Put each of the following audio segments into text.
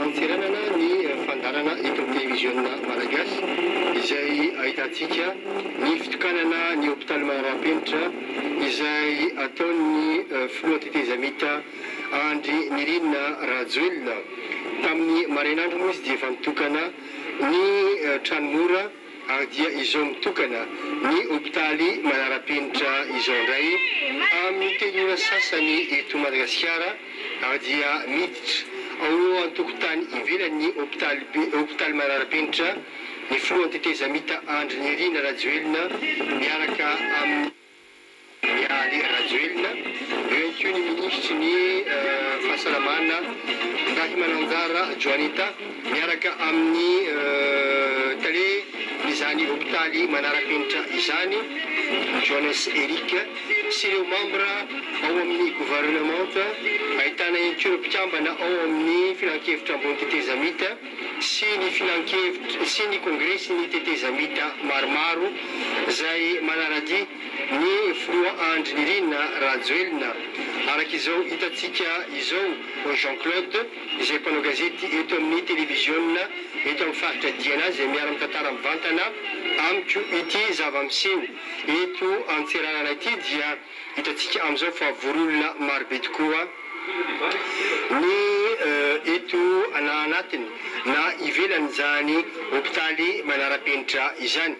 antsiranana ny fandarana eto amin'ny télévision malagasy izay ahitantsika ny fitokanana ny hôpitaly Manarapenitra izay ataon'ny filoha tetezamita Andry Nirina Rajoelina. Tamin'ny marainandro moa izy dia efa nitokana ny tranomora ary dia izao mitokana ny hôpitaly Manarapenitra izao indray amin'ny teny sasany eto Madagasikara ary dia miditra ao an-tokotany ivelan'ny hôpitaly Manarapenitra ny filohan'ny tetezamita Andry Nirina Rajoelina miaraka amin'ny Mialy Rajoelina, eo ihany koa ny ministry ny fahasalamana Rahimananjara Joanita miaraka amin'ny tale izany hôpitaly Manarapenitra izany Jonas Eric sy ireo membre ao amin'ny gouvernement ahitana ihany koa ireo mpikambana ao amin'ny filan-kevitra ambony tetezamita sy ny filan-kevitra sy ny kongresy ny tetezamita maromaro izay manarady ny filoha Andry Nirina Rajoelina. Araka izao hitantsika izao Jean-Claude izay mpanao gazety eto amin'ny télévision eto amin'ny faritra Diana izay miara mitantara mivantana amiko ity zava-miseho eto Antsiranana ity dia hitantsika amin'izao fa voronina marobe tokoa ny eto anatiny na ivelan'izany hôpitaly Manarapenitra izany.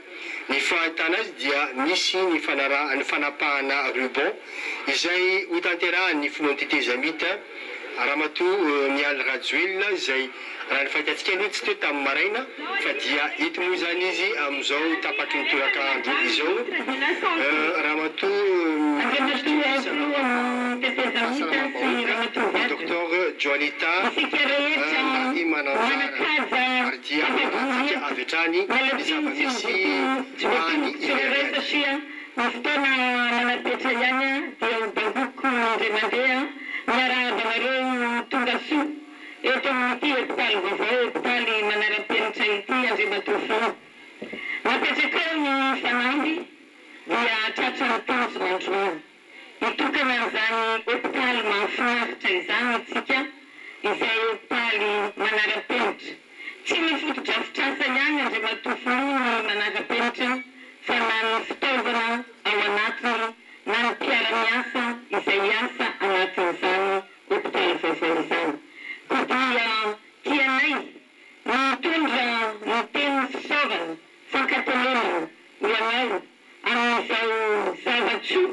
Ny fahitana azy dia misy ny fanapahana ruban izay hotanterahan'ny filohan'ny tetezamita Ramatoa Mialy Rajoelina izay raha ny fahitantsika aloha tsy teo tamin'ny maraina fa dia eto moa izany izy amin'izao tapatry ny torakandro izao Ramatoa Docteur Joanita Rahimananjara ary dia atsika avy hatrany ny zava-misy any ivelany. Fotoana manapetra ihany dia bangoko indray mandeha miarahaba tonga soa eto amin'ity hôpitaly vaovao hôpitaly Manarapenitra ity Andriamatoa. Napetraka eo ny fanamby dia tratran'ny tanjo mandroana. Hitokana an'izany hôpitaly mahafinaritra izany isika izay hôpitaly Manarapenitra. Tsy mifoto-drafitrasa ihany Andriamatoa ny Manarapenitra fa na ny fitaovana ao anatiny na ny mpiara-miasa izay asa anatin'izany hôpitaly vaovao izany. Koa dia tianay mitondra ny teny fisaovana fankatolenana ho anao amin'izao zavatsoa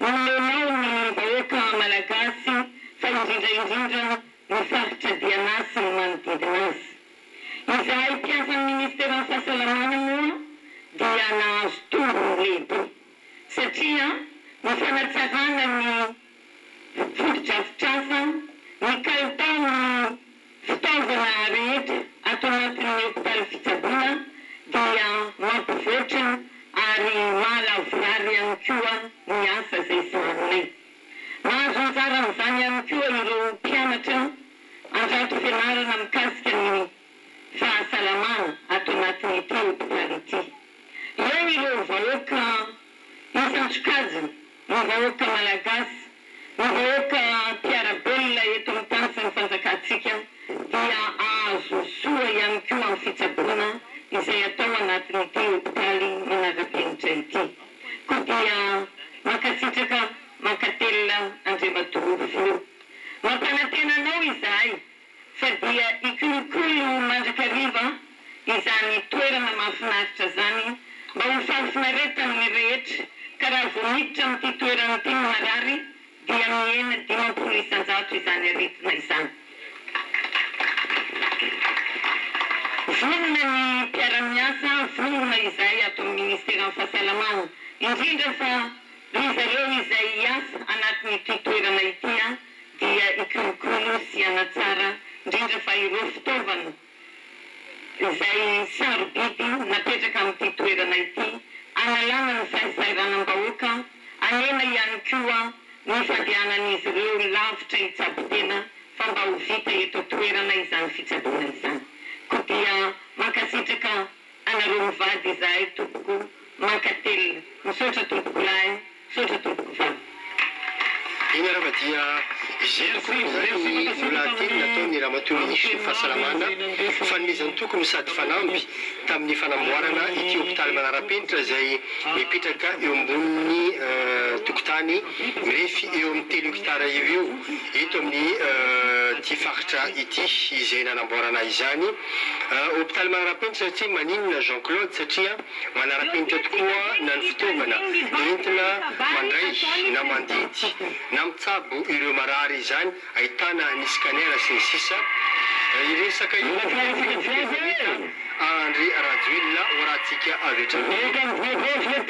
nomenao ny vahoaka malagasy fa indrindra ny faritra Diana sy ny manodidina azy. Izahay mpiasan'ny ministéran'ny fahasalamana moa dia nahazo tombony lehibe satria ny fanatsarana ny foto-drafitrasa ny kalitaon'ny fitaovana rehetra ato anatin'ny hôpitaly fitsaboana dia mampivoatra ary mahalavoary ihany koa ny asa izay soavinay. Mahazo anjara amin'izany ihany koa ireo mpianatra andrato fianarana mikasika ny fahasalamana ato anatin'ity hôpitaly ity. Eo ireo vahoaka isan-tsokajiny, ny vahoaka malagasy, ny vahoaka mpiara-belona eto amin'ny tany sy ny fanjakatsika dia azo soa ihany koa amin'ny fitsaboana izay atao anatin'ity hôpitaly Manarapenitra ity. Koa dia mankasitraka mankatelina Andriamatoa filoha. Mampanantena anao izahay fa dia ikolokolo mandrakariva izany toerana mahafinaritra zany mba ho fahafinaretana ny rehetra ka raha vao miditra amin'ity toerana ity ny marary dia miena 500 isan-jato izany aretina izany. Vonona ny mpiara-miasa, vonona izay ato amin'ny ministéran'ny fahasalamana indrindra fa ry zareo izay hiasa anatin'ity toerana ity dia ikolokolo sy anatsara indrindra fa ireo fitaovana izay sarobidy napetraka amin'ity toerana ity analana ny fahasairanam-bahoaka anena ihany koa ny fandehanan'izy ireo lavitra hitsabo tena fa mba ho vita eto toerana izany fitsaboana izany. Koa dia mankasitraka anareo mivady izahay tompoko mankatelina misaotra tompoko lahy, misaotra tompoko vavy. iny raha dia izay tokony zany ny olatin nataony ramatoa ministry ny fahasalamana fanomezany tokony sady fanamby tamin'ny fanamboarana ity hôpitaly manara-penitra izay mipetraka eo ambonin'ny tokotany mirefy eo amin'ny 3 hektara eo eto amin'ny ty faritra ity izay nanamboarana izany hôpitaly manara-penitra satria maninona Jean-Claude satria manara-penitra tokoa na ny fitaovana entina mandray na mandidy na mitsabo ireo marary izany ahitana ny scanner sy ny sisa iresaka André Rajoelina horatsika avy Madame Ministre,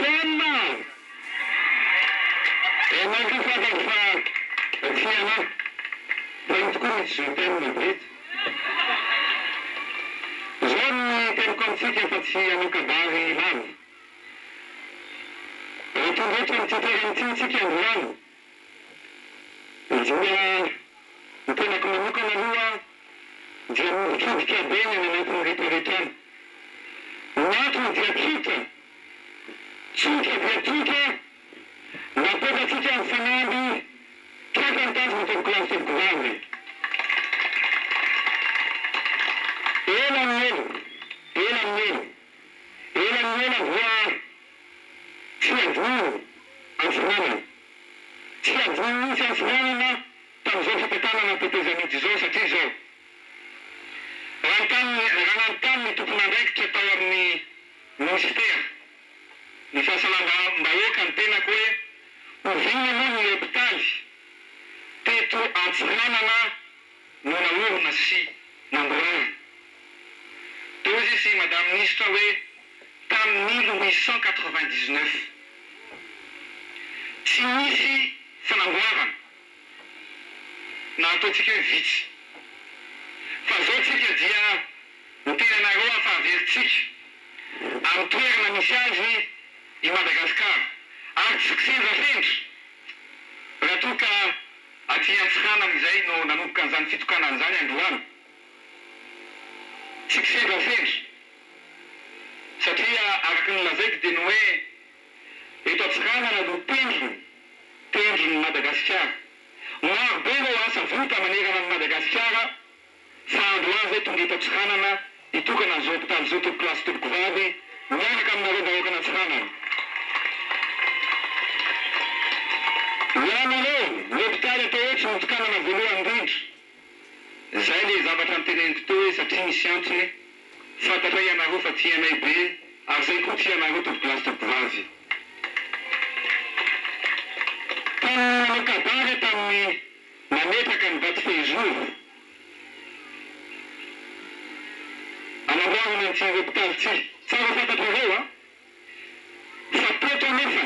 tam 1899. Tsy misy fanamboarana na ataontsika hoe vitsy. Fa zao tsika dia ny tenanareo afahaveritsika amin'ny toerana misy azy i Madagasikara. Ary tsy kiseza fendry. Raha toa ka aty Antsirana amin'izay no nanomboka an'izany fitokana an'izany androany. Tsy kiseza fendry. Satria araka ny lazaiko dia ny hoe eto Antsirana no tendrony Madagasikara. Maro be ireo asa vota manerana ny Madagasikara fa androany zay tonga eto Antsiranana hitokana an'izao hôpitaly zao toko-plasy toko-vavy miaraka aminareo vahoaka Antsirana. Ianareo ny hôpitaly atao hoe tsy notokanana voalohany indrindra. Zay le zavatra niteneniko teo hoe satria misy antony fantatra ianareo fa tianay be ary zay koa tianareo toko-plasy toko-vavy. Tamin'ny kabary tamin'ny nametraka ny daty fehizoro anamboarana an'ity hôpitaly ity. Tsara fantatrareo fa teto anefa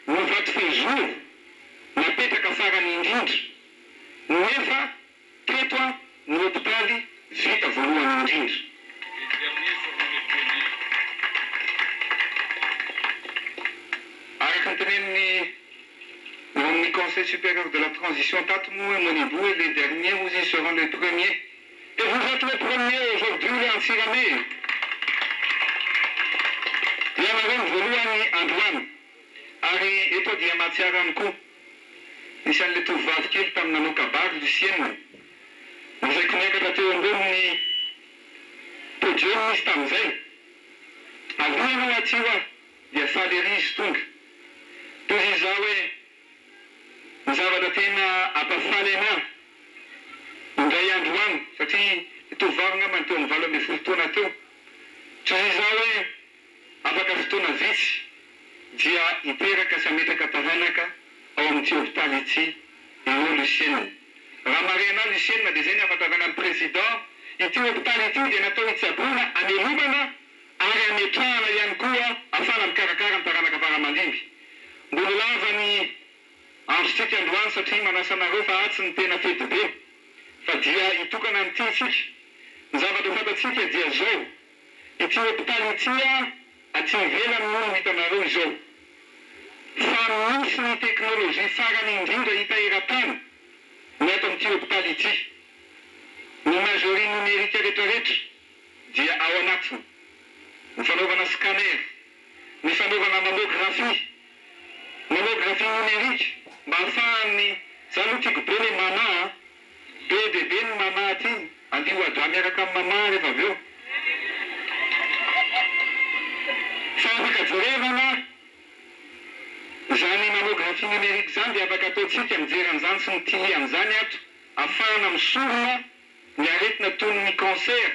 no daty fehizoro napetraka farany indrindra nefa teto ny hôpitaly vita voalohany indrindra. Araka ny teneniny le Conseil supérieur de la transition Tatmou et Monibou et les derniers, vous y seront les premiers. Et vous êtes les premiers aujourd'hui en Siramé. Il y a un volouani en douane. Ari eto dia matsiaramko. Isan le tovavy kely tamina nokabary Lucienne. Izay konekatra teo ambony podium misy tamin'izay. Alohanao aty hoa dia faly ery izy tonga. Toy izao hoe ny zavatra tena ampafaly anahy indray andro any satria tovavy ngambany teo amin'ny 20 taona teo. Toy izao hoe afaka fotoana vitsy dia hiteraka sy hametraka taranaka ao amin'ity hôpitaly ity eo Lucienne. Raha marena Lucienne dia zay ny afatavana ny président ity hôpitaly ity dia natao hitsaboana amelomana ary ametrahana ihany koa afana mikarakara ny taranaka faramandimby. Mbola lava ny androtsika androany satria manasa anareo fa atsy ny tena fety be fa dia hitokana amin'ity isika. Ny zavatra fantatsika dia zao ity hôpitaly ity aty ivelany no hitanareo izao fa misy ny teknôlôjia farany indrindra hita eran-tany ny ato amin'ity hôpitaly ity. Ny majorie numérika rehetrarehetra dia ao anatiny. Ny fanaovana scanner, ny fanaovana mammografie numérika mba ahafahany Za aloha tiako be ilay mama, be bebe ny mama aty, andio adra miaraka amin'ny mama rehefa avy eo. Fa afaka jerevana, zany mamografia numerika zany dia afaka ataontsika mijery an'izany sy ny tili amin'izany ato, ahafahana misorona ny aretina toy ny cancer,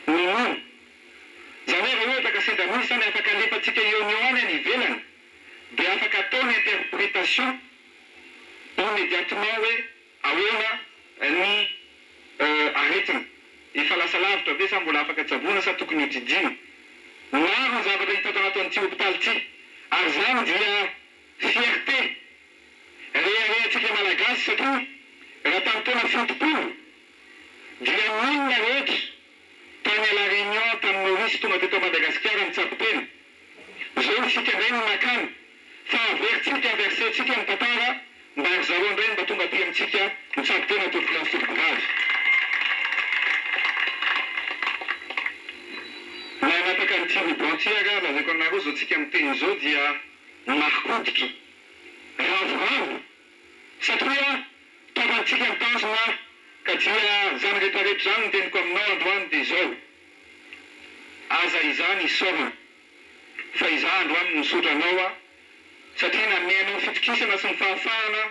ny nono. Zany hoe ohatra ka sendra misy zany afaka alefatsika eo ny any any ivelany, dia afaka atao ny interprétation immédiatement hoe ahoana ny aretina. Efa lasa lavitra be sa mbola afaka tsabona sa tokony hotidina. Maro ny zavatra hita tao anatin'ity hôpitaly ity, ary zany dia fierté reharehantsika malagasy satria raha tamin'ny taona fitopolo dia ninona rehetra tany à la Réunion tamin'ny Maurice tonga teto Madagasikara mitsabo-tena. Zao isika indray no nakany fa averitsika versentsika ny tantara mba ry zareo indray mba tonga aty amintsika mitsabo-tena to filasy tompokavy. Manapaka an'ity ruban-ty aga lazaiko anareo zao tsika amin'ny teny zao dia marikodiky, ravoravo, satria taovantsika mitazona ka dia zany rehetrarehetra zany ny teniko aminao androany dia zao. Aza izany isorona, fa iza androany misotra anao satria namianao fitokisana sy ny fahafahana,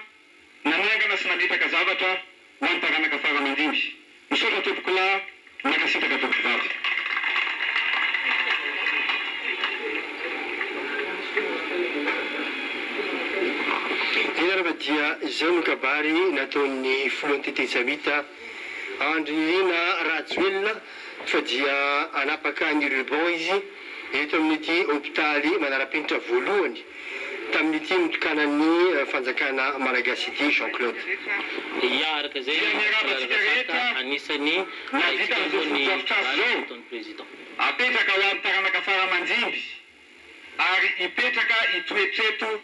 namiangana sy nametaka zavatra ho an'ny taranaka faramandimby. Misotra tompoko lahy, makasitaka tompoko vavy. Raha dia izao no kabary nataon'ny Flotité Tsamita andrina Rajoelina fa dia anapaka ny ruban izy eto amin'ity hôpitaly manara-penitra voalohany tamin'ity nitokanan'ny fanjakana malagasy ity Jean-Claude. Ia, araka izay anisany nahitan'ny président. Apetraka ho amin'ny taranaka faramandimby ary ipetraka itoetreto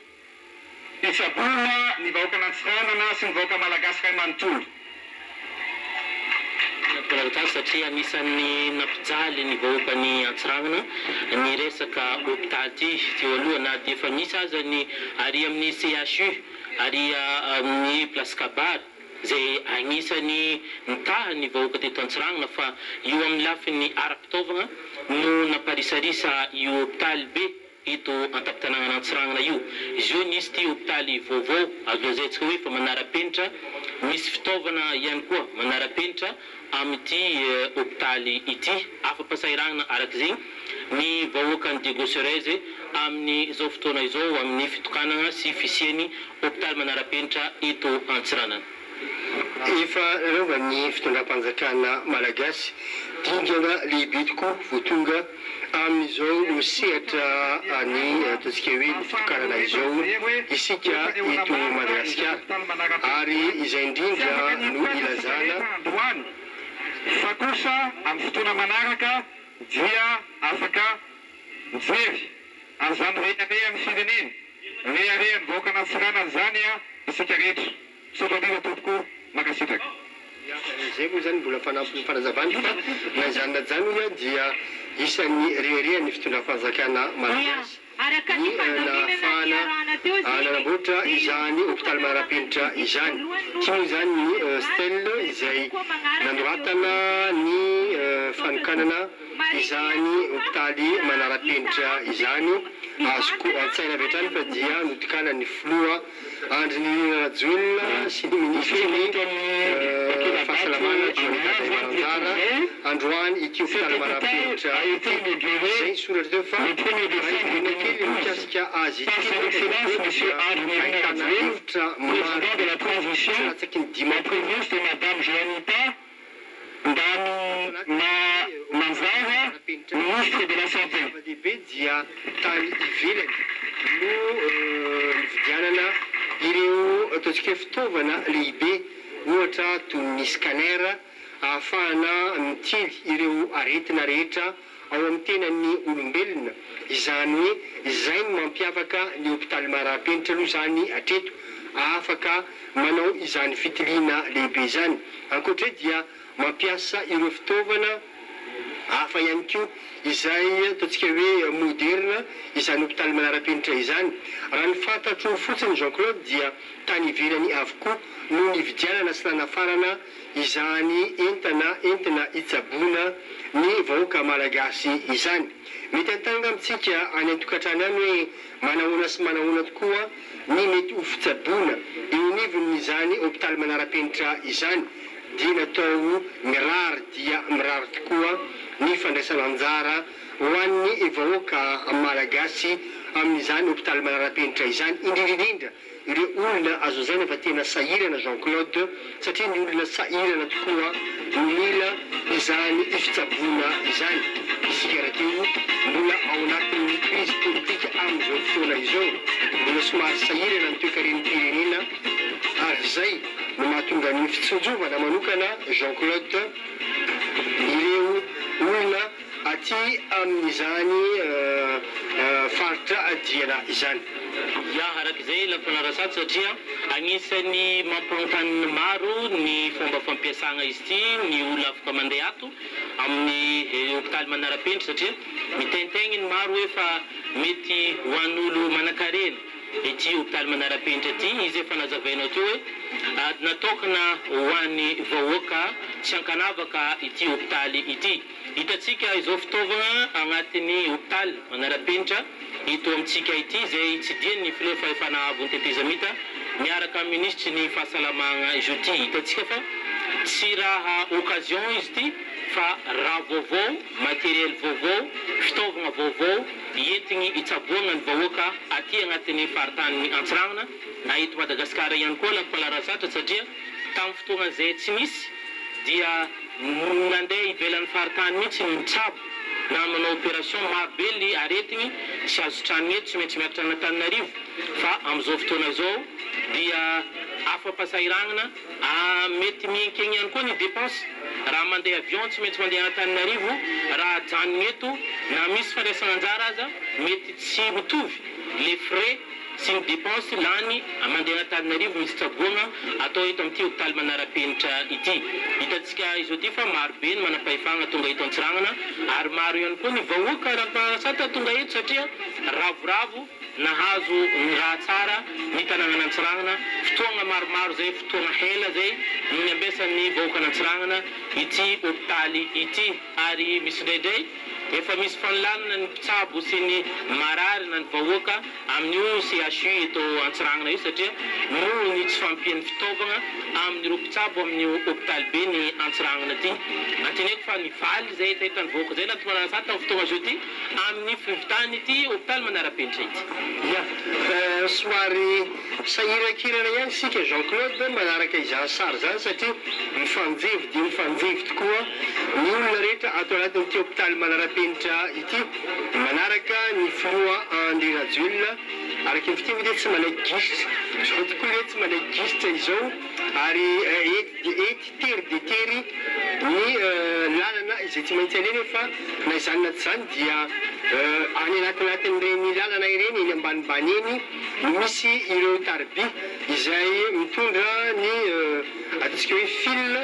itsabona ny vahoaka n'Antsiranana sy ny vahoaka malagasy iray manontolo. Satria anisan'ny nampijaly ny vahoaka ny Antsiranana ny resaka hôpitaly ity teo aloha na dia efa nisy aza ny ary amin'ny CHU ary amin'ny Place Kabary izay agnisan'ny nitaha ny vahoaka teto Antsiranana fa io amin'ny lafiny ara-pitaovana no namparisarisa io hôpitaly be ito an-tampon-tanàna Antsiranana io. Izy io nisy ty hôpitaly vaovao azo lazaintsika hoe fa manara-penitra, misy fitaovana ihany koa manara-penitra amin'ity hôpitaly ity. Afa-pasahirana arak'izay ny vahoakan'ny Diego Suarez amin'ny izao fotoana izao amin'ny fitokanana sy fisiany hôpitaly manara-penitra ito Antsiranana. Efa rova ny fitondram-panjakana malagasy dingana lehibe tokoa voatonga amin'izao sehatra ny ataontsika hoe fitokanana izao isika eto Madagasikara ary izay indrindra no ilazana. Fa kosa amin'ny fotoana manaraka dia afaka mijery an'izany rehareha amin'ny firenena, rehareha ny vahoaka n'Antsiranana zany isika rehetra. Sotrandrina tompoko makasitraka. Zay moa zany mbola fanampiny fanazavany fa na izany na zany moa dia isan'ny rehereha ny fitondram-panjakana malagasy ny nahafahana nanamboatra izany hôpitaly manara-penitra izany. Tsy moa izany ny stèle izay nanoratana ny fanokanana izany hôpitaly manara-penitra izany. Azoko an-tsaina avy hatrany fa dia notokana ny filoha Andrinirina Rajoelina sy ny ministry ny fahasalamana Jonathan Mananjara androany ity hôpitaly manara-penitra ity. Zay soratra teo fa raha kely mikasika azy ity ahitana hevitra maro latsaky ny dimanche de Madame Joanita Manzara, ministre de la Santé. Lehibe dia tany ivelany no nividianana ireo ataontsika fitaovana lehibe ohatra toy ny scanner ahafahana mitily ireo aretina rehetra ao amin'ny tenan'ny olombelona. Izany hoe izay no mampiavaka ny hôpitaly manara-penitra aloha zany hatreto afaka manao izany fitiliana lehibe izany. Ankoatra dia mampiasa ireo fitaovana hafa ihany koa izay ataontsika hoe moderna izany hôpitaly manara-penitra izany. Raha ny fantatro fotsiny Jean-Claude dia tany ivelany avokoa no nividianana sy nanafarana izany entina hitsaboana ny vahoaka malagasy izany. Mety antanga amintsika any an-tokantrano any hoe manahoana sy manahoana tokoa ny mety ho fitsaboana eo anivon'izany hôpitaly manara-penitra izany, dia natao mirary dia mirary tokoa ny fandraisana anjara ho an'ny vahoaka malagasy amin'izany hôpitaly manara-penitra izany, indrindrindrindra ireo olona azo lazaina fa tena sahirana Jean-Claude, satria ny olona sahirana tokoa no mila izany fitsaboana izany. Isika rahateo mbola ao anatin'ny crise politika amin'izao fotoana izao, mbola somary sahirana ny toe-karen'ny firenena, ary izay no mahatonga ny fitsonjovana manokana Jean-Claude ireo olona aty amin'izany faritra diana izany. Ya, arak'izay lampanarasaty satria agnisan'ny mampanontany maro ny fomba fampiasana izy ity ny olona afaka mandeha ato amin'ny hôpitaly manara-penitra, satria mitaintaigny ny maro hoe fa mety ho an'olo manan-karena ity hôpitaly manara-penitra ity. Izy efa nazavainao teo hoe natokana ho an'ny vahoaka tsy ankanavaka ity hôpitaly ity. Hitantsika izao fitaovana agnatin'ny hôpitaly manara-penitra ito amintsika ity zay tsy dia ny filefahefana avy ny tetezamita miaraka amin'ny ministry ny fahasalamagna izy ity. Hitantsika fa tsy raha occasion izy ity fa raha vaovao, matériel vaovao, fitaovana vaovao entigny hitsaboana ny vahoaka aty agnatin'ny faritany Antsiranana na eto Madagasikara ihany koa lampanarasatra, satria tamin'ny fotoana zay tsy misy dia nandeha ivelan'ny faritany mihitsy mitsabo na manao opération marobe ny aretigny tsy azo trano eto, tsy maintsy miakatra an'Antananarivo. Fa amin'izao fotoana izao dia afa-pasahiragnana mety mihenkegny ihany koa ny dépense. Raha mandeha avion tsy maintsy mandeha an'Antananarivo, raha janony eto na misy fandraisana anjara aza mety tsy mitovy les frais sy ny dépense lany mandeha an'Antananarivo misy tsaboana atao eto amin'ity hôpitaly manara-penitra ity. Hitantsika izy ity fa maro be ny manam-pahefana tonga eto Antsiranana, ary maro ihany koa ny vahoaka raha tonga eto satria ravoravo nahazo ny raha tsara ny tanàna Antsiranana. Fotoana maromaro zay, fotoana hela zay ny ambesan'ny vahoaka an'Antsiranana ity hôpitaly ity, ary misy indraindray efa misy fanolanana ny mpitsabo sy ny mararina ny vahoaka amin'io CHU eto Antsiranana io, satria noho ny tsy fampian'ny fitaovana amin'ireo mpitsabo amin'ny hôpitaly be ny Antsiranana ity. Anteneko fa nivaly zay etan'ny vahoaka zay lampanarasata amin'ny fotoana zao ity amin'ny fivitany ity hôpitaly manara-penitra ity. Somary sahirakirana ihany sika Jean-Claude manaraka izany sary zany, satria mifanjevy dia mifanjevy tokoa ny olona rehetra ato anatin'ity hôpitaly manara-penitra ity, manaraka ny filoha André Rajoelina araky ny fiteny hoe tsy malagistra, zao tokoa hoe tsy malagistra izao, ary ety tery de tery ny lalana izay tsy maintsy aleny fa na izany na tsy zany dia any anatinatin'ireny lalana ireny eny ambanimbany eny misy ireo tarby izay mitondra ny ataontsika hoe fil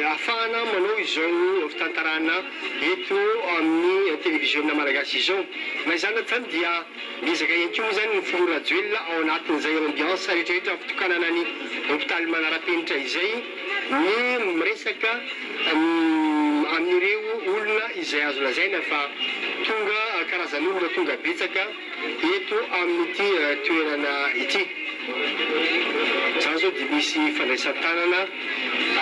ahafahana manao izao fitantarana eto amin'ny télévision malagasy izao. Na izany na tsy zany dia miezaka ihany koa zany ny filoha Rajoelina ao anatin'izay ambiance rehetrarehetra fitokanana ny hôpitaly manara-penitra izay ny miresaka amin'ireo olona izay azo lazaina fa tonga karazan'olona tonga betsaka eto amin'ity toerana ity. Zany zao dia misy fandraisan-tanana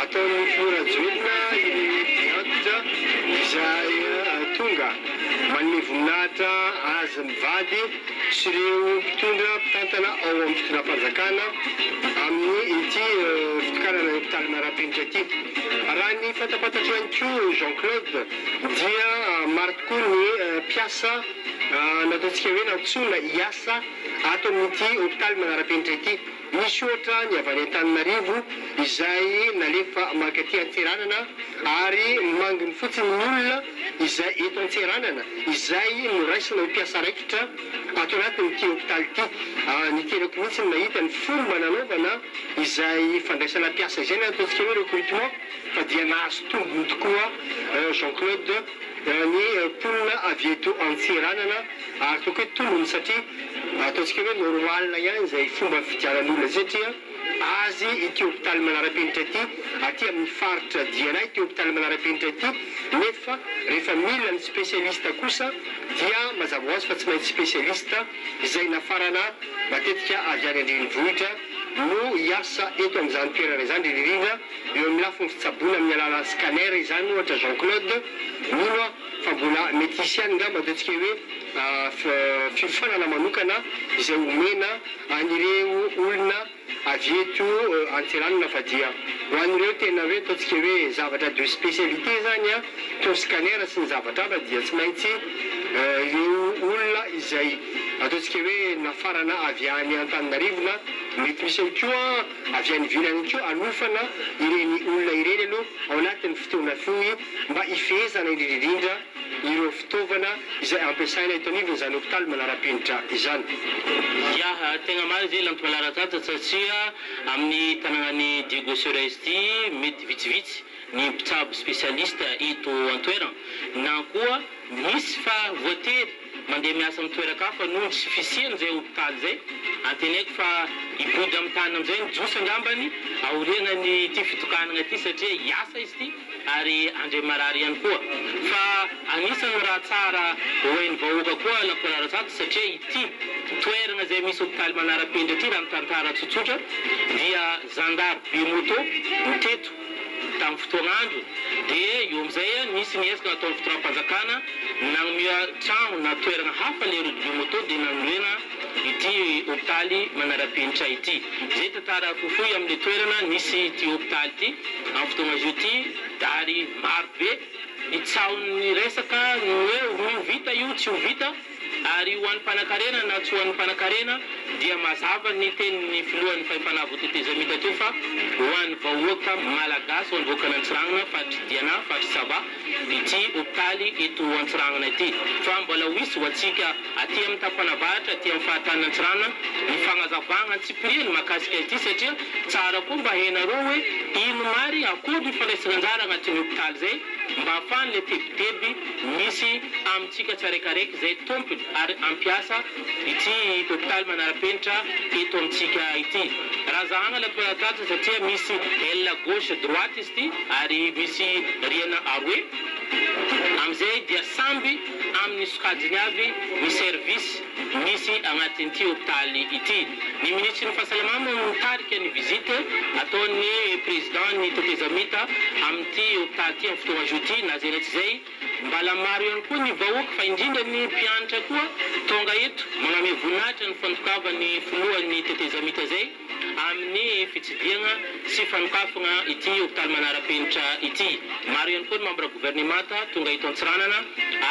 ataon'ny filoha Rajoelina antitra izay tonga manome voninahitra azy mivady sy ireo mpitondra mpitantana ao amin'ny fitondram-panjakana amin'ny ity fitokanana hôpitaly manara-penitra ity. Raha ny fantapatatro ihany koa Jean-Claude dia maro tokoa ny mpiasa nataontsika hoe nantsona hiasa ato amin'ity hôpitaly manara-penitra ity. Misy ohatra ny avy any Antananarivo izay nalefa mankaty Antsiranana ary manginy fotsiny ny olona izay eto Antsiranana izay noraisina ho mpiasa raikitra ato anatin'ity hôpitaly ity. Niterako mihitsy ny mahita ny fomba nanaovana izay fandraisana mpiasa izay na ataontsika hoe recrutement fa dia nahazo tombony tokoa Jean-Claude ny mponina avy eto Antsiranana ary toko hoe tombony satria ataontsika hoe normal ihany izay fomba fidianan'olona satria azy ity hôpitaly manara-penitra ity aty amin'ny faritra diana ity hôpitaly manara-penitra ity nefa rehefa mila ny spécialiste kosa dia mazava ho azy fa tsy maintsy spécialiste izay nafarana matetika avy any andrenivohitra no hiasa eto amin'izany toerana izany indrindra eo amin'ny lafiny fitsaboana amin'ny alalan'ny scanner izany ohatra Jean-Claude mino fa mbola méticienne ngamba ataontsika hoe fifanana manokana izay omena an'ireo olona avy eto Antsiranana fa dia ho an'ireo tena hoe ataontsika hoe zavatra de spécialité zany to scanner sy ny zavatra hafa dia tsy maintsy ireo olona izay ataontsika hoe nafarana avy any Antananarivo na mety misy ihany koa avy any ivelany koa anofana ireny olona ireny aloha ao anatin'ny fotoana fohy mba hifehezana indrindra ireo fitaovana izay ampiasaina eto anivony izany hôpitaly manara-penitra izany. Ya tegna marina zay lanto malaratata satria amin'ny tanànan'ny Diego Sores ity mety vitsivitsy ny mpitsabo spécialiste eto an-toerana na koa misy fa voatery mandeha miasa amin'ny toeran-kafa noho tsy fisiany zay hôpitaly zay anteneko fa hibody amin'ny tany amin'izay nijosy angambany aoriana ny ity fitokanana ity satria hiasa izy ity ary andray marary ihany koa fa anisany raha tsara hoen'ny vahoaka koa lampolarasata satria ity toerana zay misy hôpitaly manara-penitra ity raha mitantara tsotsotra dia zandary bimoto miteto tamin'ny fotoan'andro dia eo amin'izay nisy niezaka nataon'ny fitoram-panjakana nanomia trano na toerana hafa le route bimoto dia nanomena ity hôpitaly manara-penitra ity zay tantara fohifohy amin'le toerana nisy ity hôpitaly ity amin'ny fotoana izy ity ary maro be itsahony resaka hoe ho vita io tsy ho vita ary ho an'ny mpanan-karena na tsy ho an'ny mpanan-karena dia mazava ny tenin'ny filohan'ny fahefana voatetezamita teo fa ho an'ny vahoaka malagasy ho an'ny vahoaka an'Antsiranana fatry diana fatry sava ity hôpitaly eto Antsiranana ity fa mbola ho isy ho antsika aty amin'ny tampanavahatra aty amin'ny fahatan'ny Antsiranana ny fagnazavagna antsipiriany mahakasika ity satria tsara koa mba henareo hoe ino mary akory ny fandraisana anjara agnatin'ny hôpitaly zay mba ahafany le tebiteby misy amintsika tsaraikaraika zay tompony ary ampiasa ity hôpitaly manara-penitra eto amintsika ity raha zahagna lampolatatra satria misy aile gauche droite izy ity ary misy riana aroe amin'izay dia samby amin'ny sokajiny avy ny service misy agnatin'ity hôpitaly ity ny ministry ny fahasalamana mitarika ny vizite ataon'ny président ny tetezamita amin'ity hôpitaly ity amin'ny fotoana ity na zay na tsy zay mbala maro ihany koa ny vahoaka fa indrindra ny mpianatra koa tonga eto magname voninahitra ny fanokavany filohan'ny tetezamita zay amin'ny fitsidiana sy fanokafana ity hôpitaly manara-penitra ity maro ihany koa ny membre gouvernemanta tonga eto Antsiranana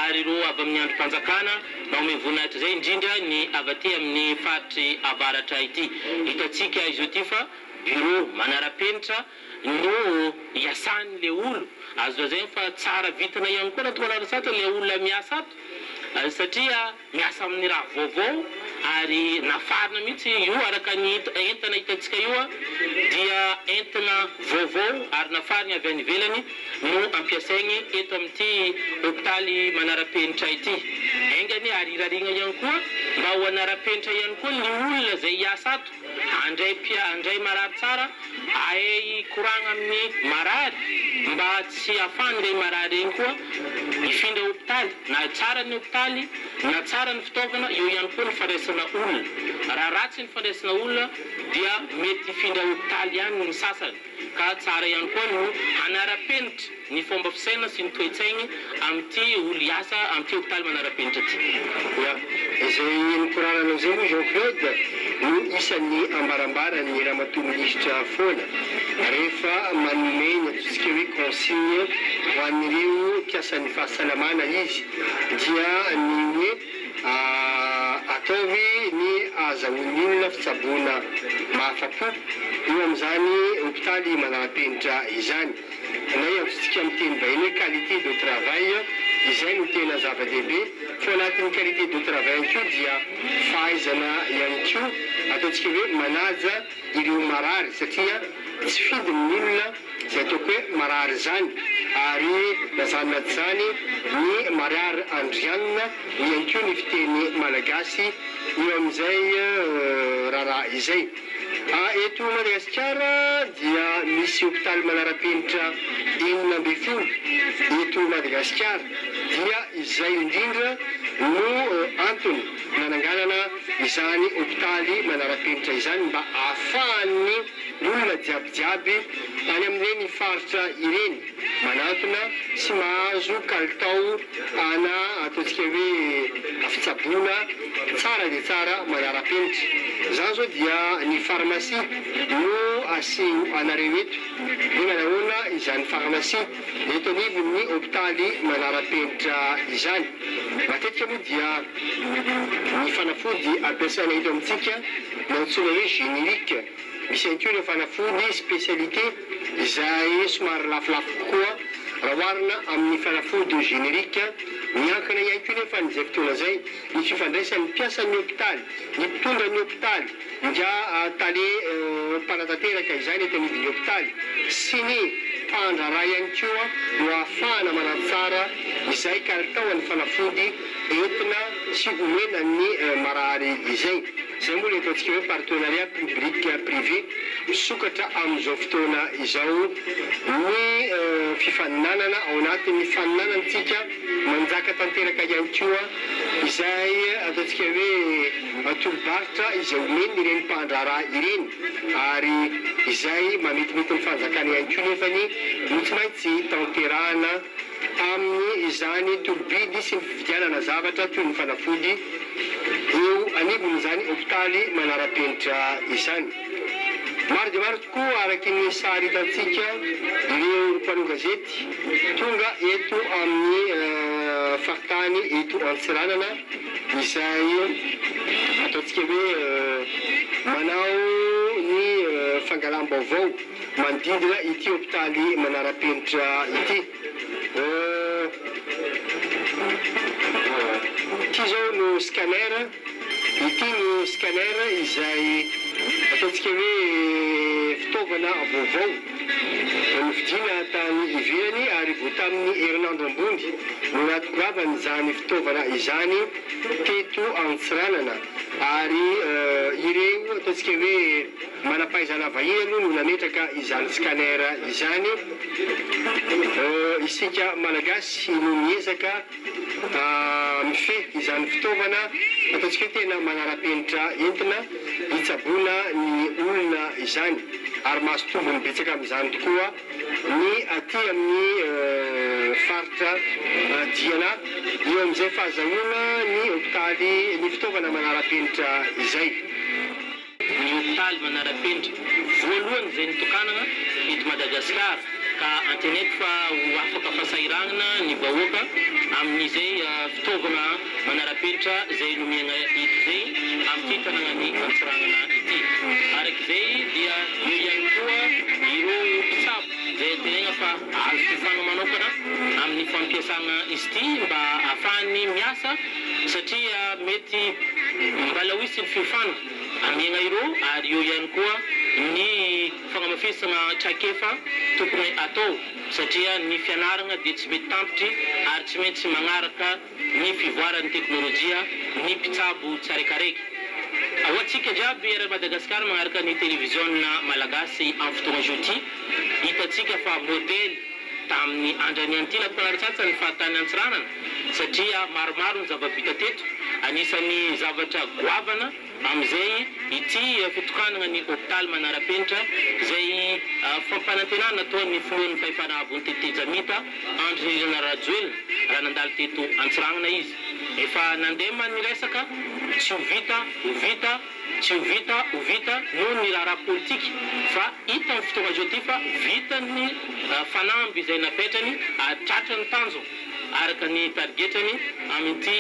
ary ireo avy amin'ny androm-panjakana magnome voninahitra zay indrindra ny avy aty amin'ny faritry avaratra ity hitantsika izy ity fa bureau manara-penitra no iasan'le olo azo zay fa tsara vitana ihany koa raha toalarasatra le olona miasa ato satria miasa amin'ny raha vaovao ary nafarina mihitsy io araka ny entana hitantsika io dia entana vaovao ary nafarina avy any ivelany no ampiasaigny eto amin'ity hôpitaly manara-penitra ity engany ary irariagna ihany koa mba ho anara-penitra ihany koa ny olona zay hiasa ato andray marary tsara ahay koragna amin'ny marary mba tsy ahafany ray marary eny koa ifindra hôpitaly na tsara ny hôpitaly na tsara ny fitaovana eo ihany koa ny fandraisana olona raha ratsy ny fandraisana olona dia mety ifindra hôpitaly ihany ny sasany ka tsara ihany koa no hanara-penitra ny fomba fisaina sy ny toe-tsaigny amin'ity olo iasa amin'ity hôpitaly manara-penitra ity izay nikorana zay moa Jean-Claude no isan'ny ambarambara ny ramatoa minisitra foana rehefa manome ny ataontsika hoe consigne ho an'ireo mpiasan'ny fahasalamana izy dia ny hoe ataovy ny azahoan'ny olona fitsaboana mahafa-po eo amin'izany hôpitaly manara-penitra izany na io amintsika amin'ny teny vahiny hoe qualité de travail izay no tena zava-dehibe fa anatin'ny qualité de travail koa dia fahaizana ihany koa ataontsika hoe manaja ireo marary satria tsy fidin'ny olona izay ataoko hoe marary zany ary lazanina zany ny marary andrianina ihany koa ny fiteny malagasy eo amin'izay raharaha izay. Eto Madagasikara dia misy hôpitaly manara-penitra 9 eto Madagasikara dia izay indrindra no antony nananganana izany hôpitaly manara-penitra izany mba ahafahan'ny olona jiabijiaby any amin'ireny faritra ireny manantona sy mahazo kalitao ana ataontsika hoe fitsaboana tsara dia tsara manara-penitra. Zany zao dia ny pharmacie no asio anareo eto dia manahoana izany pharmacie eto anivon'ny hôpitaly manara-penitra izany. Matetika moa dia ny fanafody ampiasaina eto amintsika nantsoina hoe générique. Misy ihany koa ireo fanafody spécialité izay somary lafolafo kokoa raha oharina amin'ny fanafody générique. Miankina ihany koa nefa n'izay fotoana izay ny fifandraisan'ny mpiasan'ny hôpitaly, ny mpitondran'ny hôpitaly, nga tale mpanantanteraka izany eto anivon'ny hôpitaly sy ny mpandraraha ihany koa no ahafahana manatsara izay kalitaon'ny fanafody entina sy omenan'ny marary izay. Izay moa ataontsika hoe partenariat public privé misokatra amin'izao fotoana izao ny fifaninanana ao anatin'ny faninanantsika manjaka tanteraka ihany koa izay ataontsika hoe tolobaritra izay omeny ireny mpandraraha ireny ary izay mametimety ny fanjakana ihany koa nefany no tsy maintsy tanterahana amin'ny izany tolobidy sy ny fividianana zavatra toy ny fanafody eo anivony izany hôpitaly manara-penitra izany. Maro dia maro tokoa araky ny sary hitantsika ireo mpanao gazety tonga eto amin'ny faritany eto Antsiranana izay ataontsika hoe manao ny fangalam-baovao manodidina ity hôpitaly manara-penitra ity. Ity zao no scanner, ity no scanner izay ataontsika hoe fitaovana vaovao novidiana tany ivelany ary vo tamin'ny herinandro ambony no natoravany izany fitaovana izany teto Antsiranana ary ireo ataontsika hoe manampahaizana vahiny aloha no nametraka izany scanner izany. Isika malagasy no miezaka mifehy izany fitaovana ataontsika hoe tena manara-penitra entina hitsaboana ny olona izany ary mahazo tombony betsaka amin'izany tokoa ny aty amin'ny faritra diana eo amin'izay fahazahoana ny hôpitaly ny fitaovana manara-penitra izay. Ny hôpitaly manara-penitra voalohany izay nitokanana eto Madagasikara ka anteneko fa ho afaka fahasahiranana ny vahoaka amin'izay fitaovana manara-penitra izay nomena eto izay amin'ity tanànany Antsiranana ity. Arak'izay dia eo ihany koa ireo mpitsabo izay tenena fa azo fifana manokana amin'ny fampiasana izy ity mba ahafahany miasa satria mety mbala hoisy ny fifana amiagna ireo ary eo ihany koa ny fagnamafisana traikefa tokony atao satria ny fianarana dia tsy mety tampitry ary tsy maintsy magnaraka ny fivoaran'ny teknôlôjia ny mpitsabo tsaraikaraiky. Ao antsika jiaby era Madagasikara magnaraka ny télévision malagasy amin'ny fotoana zoti hitantsika fa modèle tamin'ny andrany an'ity nampanaritsatsa ny fahatany Antsiranana satria maromaro ny zava-bita teto anisany zavatra goavana amin'izay ity fitokanana ny hôpitaly manara-penitra izay fampanantenana nataon'ny filohan'ny fahefanavony tete Jamita Andry Nirina Rajoelina raha nandalo teto Antsiranana izy. Efa nandema ny resaka tsy ho vita tsy ho vita noho ny raharaha politika fa hita ny fotoana zao ty fa vita ny fanamby izay napetrany atratra ny tanjona araka ny targetrany amin'ity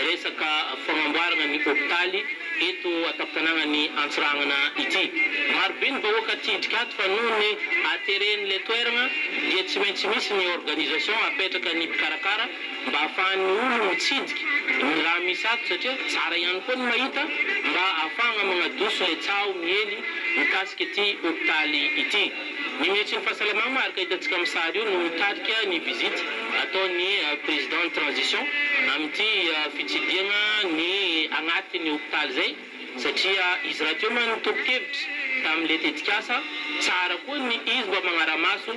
resaka fagnamboarana ny hôpitaly eto atapitanagnany Antsiragnana ity. Marobe ny vahoaka tiditra ato fa noho ny ateren'le toerana dia tsy maintsy misy ny organisation apetraka ny mpikarakara mba ahafahan'ny olo mitsidika ny raha misy ato satria tsara ihany koa ny mahita mba ahafahana magnadoso le tsao miely mikasika ity hôpitaly ity. Ny ministry ny fahasalamagna araka hitantsika amin'ny sary io no mitarika ny vizity ataon'ny président de transition amin'ity fitsidiana ny agnatin'ny hôpitaly zay satria izy raha teo ma nitopokevitra tamin'le tetikasa tsara koa ny izy mba magnara-maso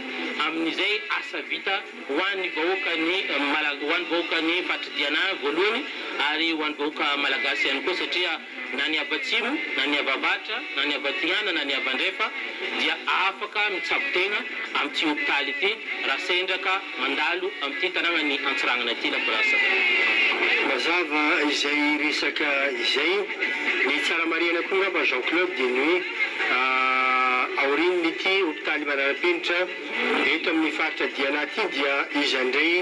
amin'izay asa vita ho an'ny vahoaka ny fatridiana voalohany ary ho an'ny vahoaka malagasy ihany koa satria na ny avatsimo na ny avavatra na ny avatignana na ny avandrefa dia afaka mitsabo-tegna amin'ity hôpitaly ity raha sendraka mandalo amin'ity tanàna ny Antsiragnana ity labrasa. Mazava izay resaka izay ny tsara marihana koa ngamba Jean-Claude dia ny hoe aorian'ity hôpitaly manara-penitra eto amin'ny faritra Diana ity dia izy indray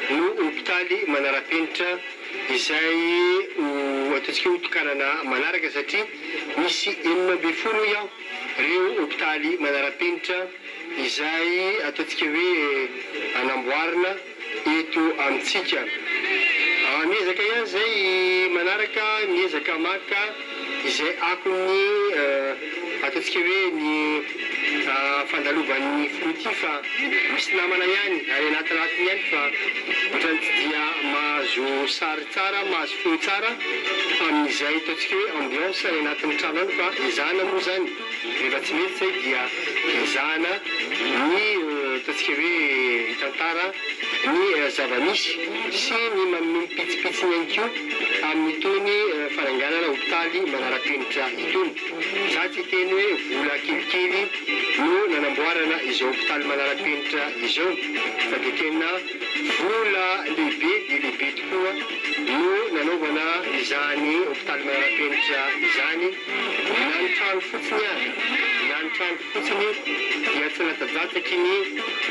no hôpitaly manara-penitra izay ataontsika hoe tokanana manaraka satria misy 12 iaho ireo hôpitaly manara-penitra izay ataontsika hoe anamboarina eto amintsika. Miezaka ihany zay manaraka miezaka maka izay akon'ny ataontsika hoe ny fandalovan'ny froti fa misy namana ihany ary anatinatiny ihany fa ohatrany tsy dia mahazo sary tsara mahazo feo tsara amin'izay ataontsika hoe ambiance any anatin'ny trano any fa izahana moa zany rehefa tsy mety zay dia izahana ny ataontsika hoe tantara ny zava-misy sy ny mamipitsipitsiny ihany koa amin'itony faranganana hôpitaly manara-penitra itony. Za tsy teny hoe vola kelikely no nanamboarana izao hôpitaly manara-penitra izao fa dia tena vola lehibe dia lehibe tokoa no nanaovana izany hôpitaly manara-penitra izany na ny trano fotsiny ary na ny trano fotsiny dia tsy natadataky ny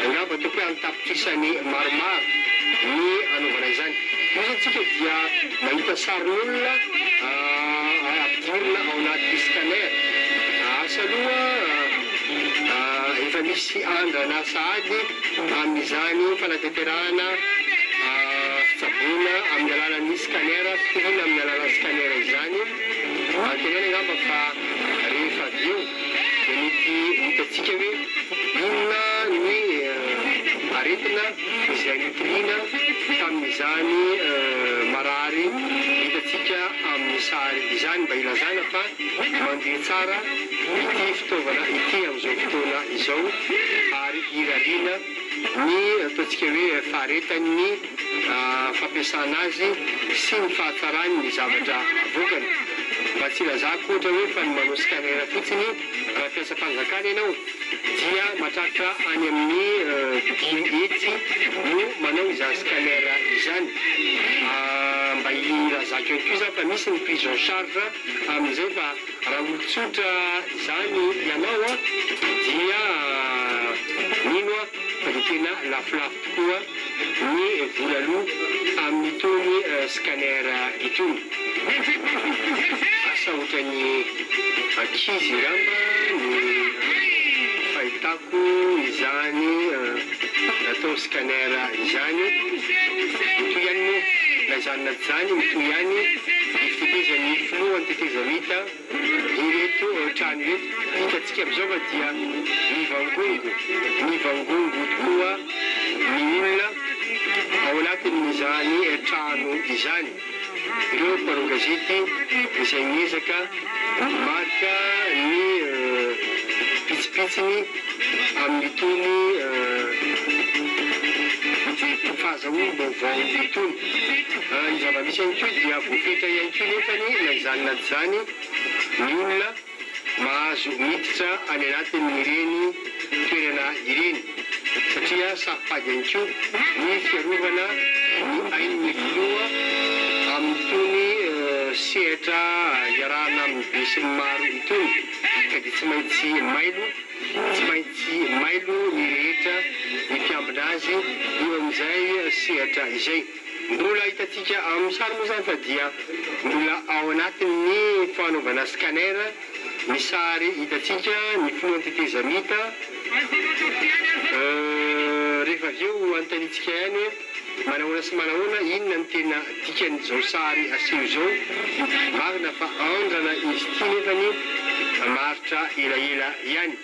angamba toko hoe antapitrisany maromaro ny anaovana izany. Misy antsika dia mahita sarin'olona ampidirina ao anaty scanner. Asa aloha efa misy andrana sahady amin'izany fanatanterahana fitsaboana amin'ny alalan'ny scanner, fitirina amin'ny alalan'ny scanner izany. Antenena angamba fa rehefa eo dia mety hitantsika hoe inona ny aretina izay mitirina tamin'izany marary hitantsika amin'ny sary izany mba ilazana fa mandeha tsara ity fitaovana ity amin'izao fotoana izao ary irariana ny ataontsika hoe faharetan'ny fampiasana azy sy ny fahatsarany ny zavatra avokany. Mba tsy lazako ohatra hoe fa ny manao scanner fotsiny raha fiasa fanjakana ianao dia matratra any amin'ny 5 hetsy no manao izany scanner izany. Mba ilazako ihany koa izany fa misy ny prise en charge amin'izay fa raha olon-tsotra izany ianao dia nino fa dia tena lafolafo tokoa ny vola aloha amin'itony scanner itony. Asa ohatrany ankizy ngamba ny fahitako izany atao scanner izany mitoy ihany moa lazanina zany mitoy ihany fitetezany filo antetezamita ireto trano reto hitantsika amin'izao fa dia mivangongo tokoa ny olona ao anatin'izany trano izany. Ireo mpanao gazety izay miezaka maka ny pitsipitsiny amin'itony fahazahoam-baovao itony. Ny zava-misy ihany koa dia voafetra ihany koa nefany naizanona zany ny olona mahazo miditra any anatin'ireny toerana ireny satria safipady ihany koa ny fiarovana ny ain'ny filoha amin'itony sehatra iarahana amin'ny be sy ny maro itony ka dia tsy maintsy mailo ny rehetra ny mpiambina azy eo amin'izay sehatra izay. mbola hitantsika amin'ny sary moa zany fa dia mbola ao anatin'ny fanaovana scanner ny sary hitantsika ny finoany tetezamita rehefa avy eo antanitsika ihany hoe manahoana sy manahoana inona ny tena tikan'izao sary aseho izao marina fa andrana izy ity nefany maritra elaela ihany.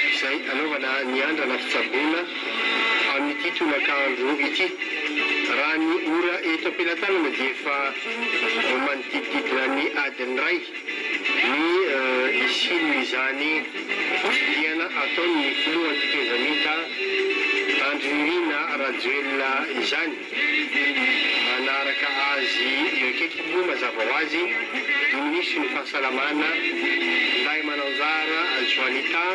Izay anaovana ny andrana fitsaboana amin'ity tolakandro ity. Raha ny ora eto am-pelantanana dia efa manodidididina ny adiny iray ny isin'izany diana ataony filohan'ny tetezamita Andrinirina Rajoelina izany. Manaraka azy eo akaiky moa mazava ho azy ny ministry ny fahasalamana Ndray Mananjara Joanita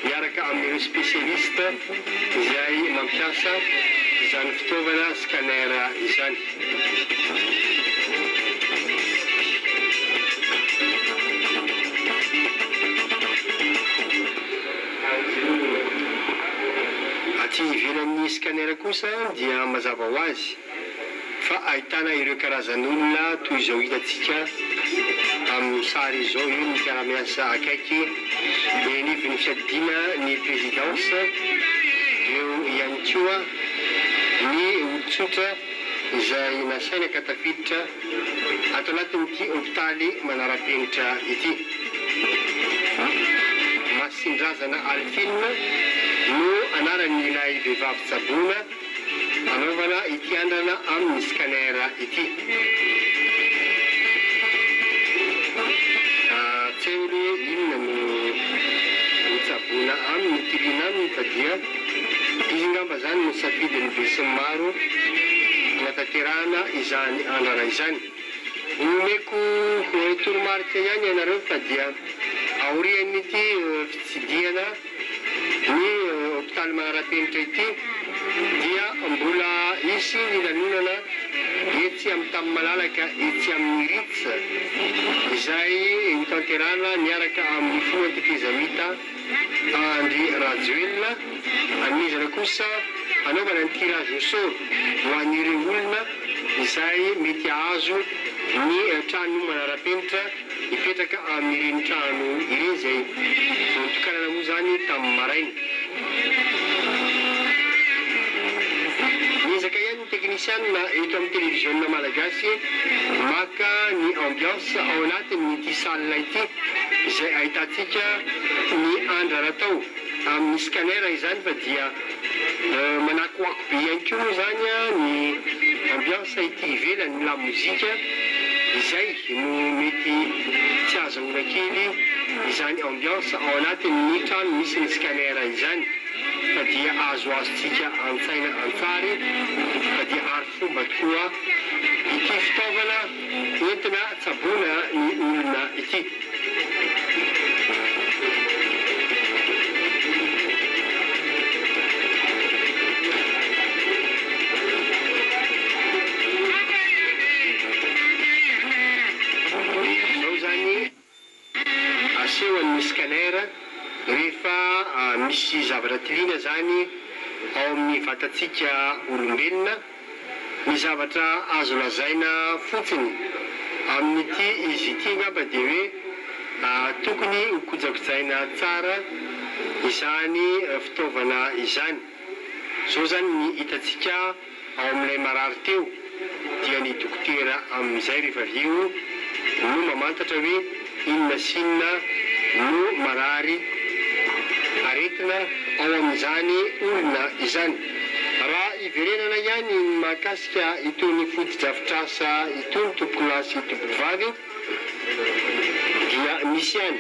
miaraka amin'ireo spécialiste izay mampiasa izany fitaovana scanner izany. Aty ivelan'ny scanner kosa dia mazava ho azy fa ahitana ireo karazan'olona toy izao hitantsika amin'ny sary izao, io ny mpiara-miasa akaiky eny ivy ny fiadiana ny présidence, eo ihany koa ny olon-tsotra izay nasaina ka tafiditra ato anatin'ity hôpitaly manara-penitra ity. Masindrazana Alfina no anaran'ilay vehivavy tsaboana anaovana ity andrana amin'ny scanner ity. Tsy hoe inona no tsaboana aminy tiliana aminy fa dia izy ngamba zany no safidin'ny be sy ny maro natanterahana izany andrana izany. Omeko toromarika ihany ianareo fa dia aorian'ity fitsidihana ny hôpitaly manara-penitra ity dia mbola isy ny lanonana etsy amin'ny tamin'ny malalaka etsy amin'ny Ritz izay hotanterahana miaraka amin'ny finoany tetezamita Andry Rajoelina. Anizana kosa anaovana ny tirage au sort ho an'ireo olona izay mety ahazo ny trano manara-penitra mipetraka amin'ireny trano ireny izay votokanana moa zany tamin'ny maraina. Niezaka ihany ny teknisianina eto amin'ny télévision malagasy maka ny ambiance ao anatin'ity salle ity izay ahitantsika ny andrana tao amin'ny scanner izany fa dia manakoako be ihany koa moa zany ny ambiance ity ivelany la mozika izay no mety tsy azahoana kely izany ambiance ao anatin'ny trano misy ny scanner izany fa dia azo azontsika an-tsaina an-tsary fa dia ary fomba tokoa ity fitaovana entina tsaboana ny olona ity. Asehoan'ny scanner rehefa misy zavatra tiliana zany ao amin'ny vatantsika olombelona, ny zavatra azo lazaina fotsiny amin'ity izy ity ngamba dia hoe tokony hokojakojaina tsara izany fitaovana izany. Zao zany ny hitantsika ao amin'ilay marary teo dia ny dokotera amin'izay rehefa avy eo no mamantatra hoe inona sinona no marary aretina ao amin'izany olona izany. Raha iverenana ihany mahakasika itony foto-drafitrasa itony tompon'asy tompovavy dia misy ihany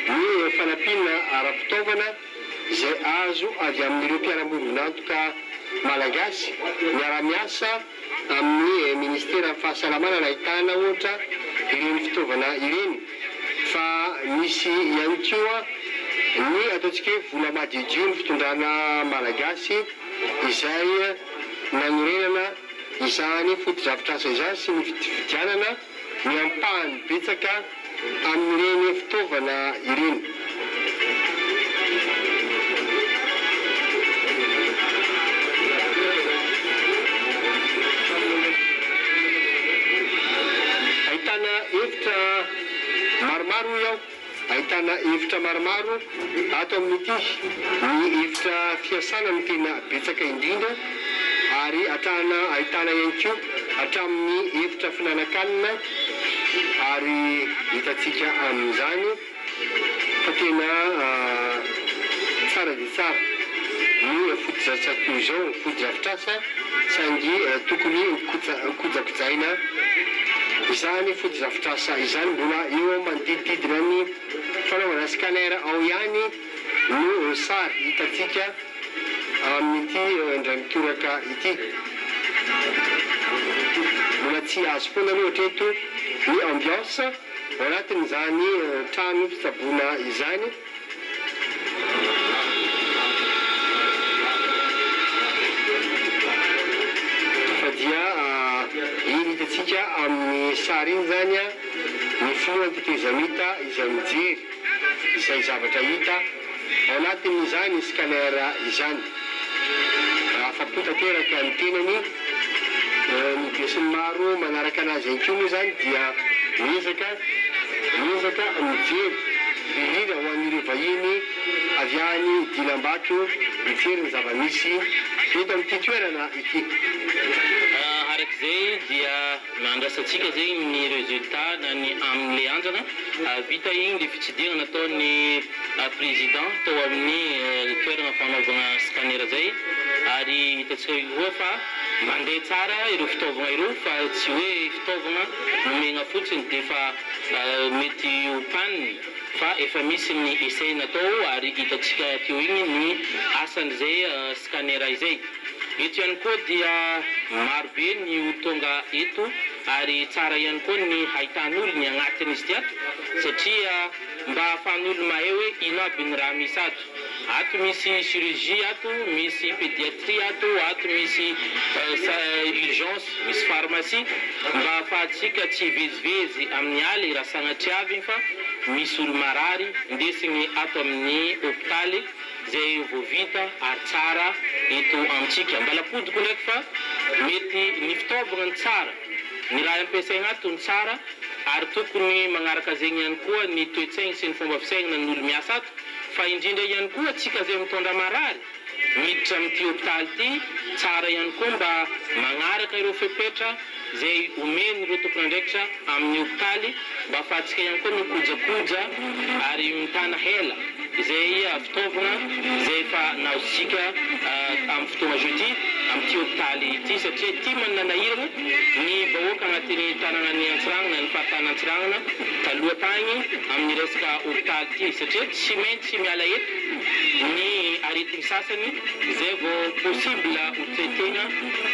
ny fanampiana ara-pitaovana izay azo avy amin'ireo mpiara-monina antoka malagasy miara-miasa amin'ny ministera fahasalamana ahitana ohatra ireny fitaovana ireny. Fa misy ihany koa ny ataontsika hoe vola madidio ny fitondrana malagasy izay nanorenana izany foto-drafitrasa izany sy ny fidianana ny ampahany betsaka amin'ireny fitaovana ireny. Ahitana hevitra maromaro iaho, ahitana hevitra maromaro ato amin'ity. Ny hevitra fiasana no tena betsaka indrindra ary ahitana ihany koa hatramin'ny hevitra finanankanina ary hitantsika amin'izany fa tena tsara dia tsara ny foto-drafitrasa toy izao, foto-drafitrasa saingy tokony kojakojaina izany foto-drafitrasa izany mbola eo manodidididina ny fanaovana scanner ao ihany no sary hitantsika amin'ity indray mitoraka ity. Mbola tsy azo foana loatra eto ny ambiance ao anatin'izany trano fitsaboana izany. Fa dia iny hitantsika amin'ny sary iny zany ny finoany tetezamita izay mijery izay zavatra hita ao anatin'izany scanner izany. Afa-po tanteraka ny tenany ny besin'ny maro manaraka anazy ihany koa moa zany dia miezaka mijery indrindra ho an'ireo vahiny avy any Dinambato mijery ny zava-misy eto amin'ity toerana ity. Arak'izay dia mandrasatsika zay ny résultat na ny amin'le anjana vita igny le fitsidihana nataon'ny président tao amin'ny toerana fanaovana scanner zay ary hitantsika koa fa mandeha tsara ireo fitaovana ireo fa tsy hoe fitaovana nomena fotsiny dia fa mety ho paniny fa efa misy ny essai natao ary hitantsika teo igny ny asan'izay scanner izay. Eto ihany koa dia marobe ny tonga eto ary tsara ihany koa ny hahitan'olo ny agnatin'izy ty ato satria mba ahafahan'olo mahay hoe ino aby ny raha misy ato. Ato misy chirurgie ato, misy pédiatrie ato misy urgence, misy pharmacie mba ahafahantsika tsy vezivezy amin'ny aly raha sagnatria fa misy olo marary ndesigny ato amin'ny hôpitaly zay vao vita ary tsara eto amintsika. Mbala podiko ndraiky fa mety ny fitaovana ny tsara, ny raha ampiasaigna ato ny tsara ary tokony magnaraka zegny ihany koa ny toe-tsaigny sy ny fomba fisaigna n'olo miasa ato. Fa indrindra ihany koa atsika zay mitondra marary miditra amin'ity hôpitaly ity tsara ihany koa mba magnaraka ireo fepetra zay omeny ireo tompon'andraikitra amin'ny hôpitaly mba ahafahantsika ihany koa mikojakoja ary mitana hela izay fitaovana zay efa naozitsika amin'ny fotoana jeudi amin'ity hôpitaly ity satria ty mananahirana ny vahoaka agnatin'ny tanànan'ny Antsiranana ny fahatany Antsiranana taloha tagny amin'ny resaka hôpitaly ity satria tsy maintsy miala eto ny aretigny sasany izay vao possible ho traitena,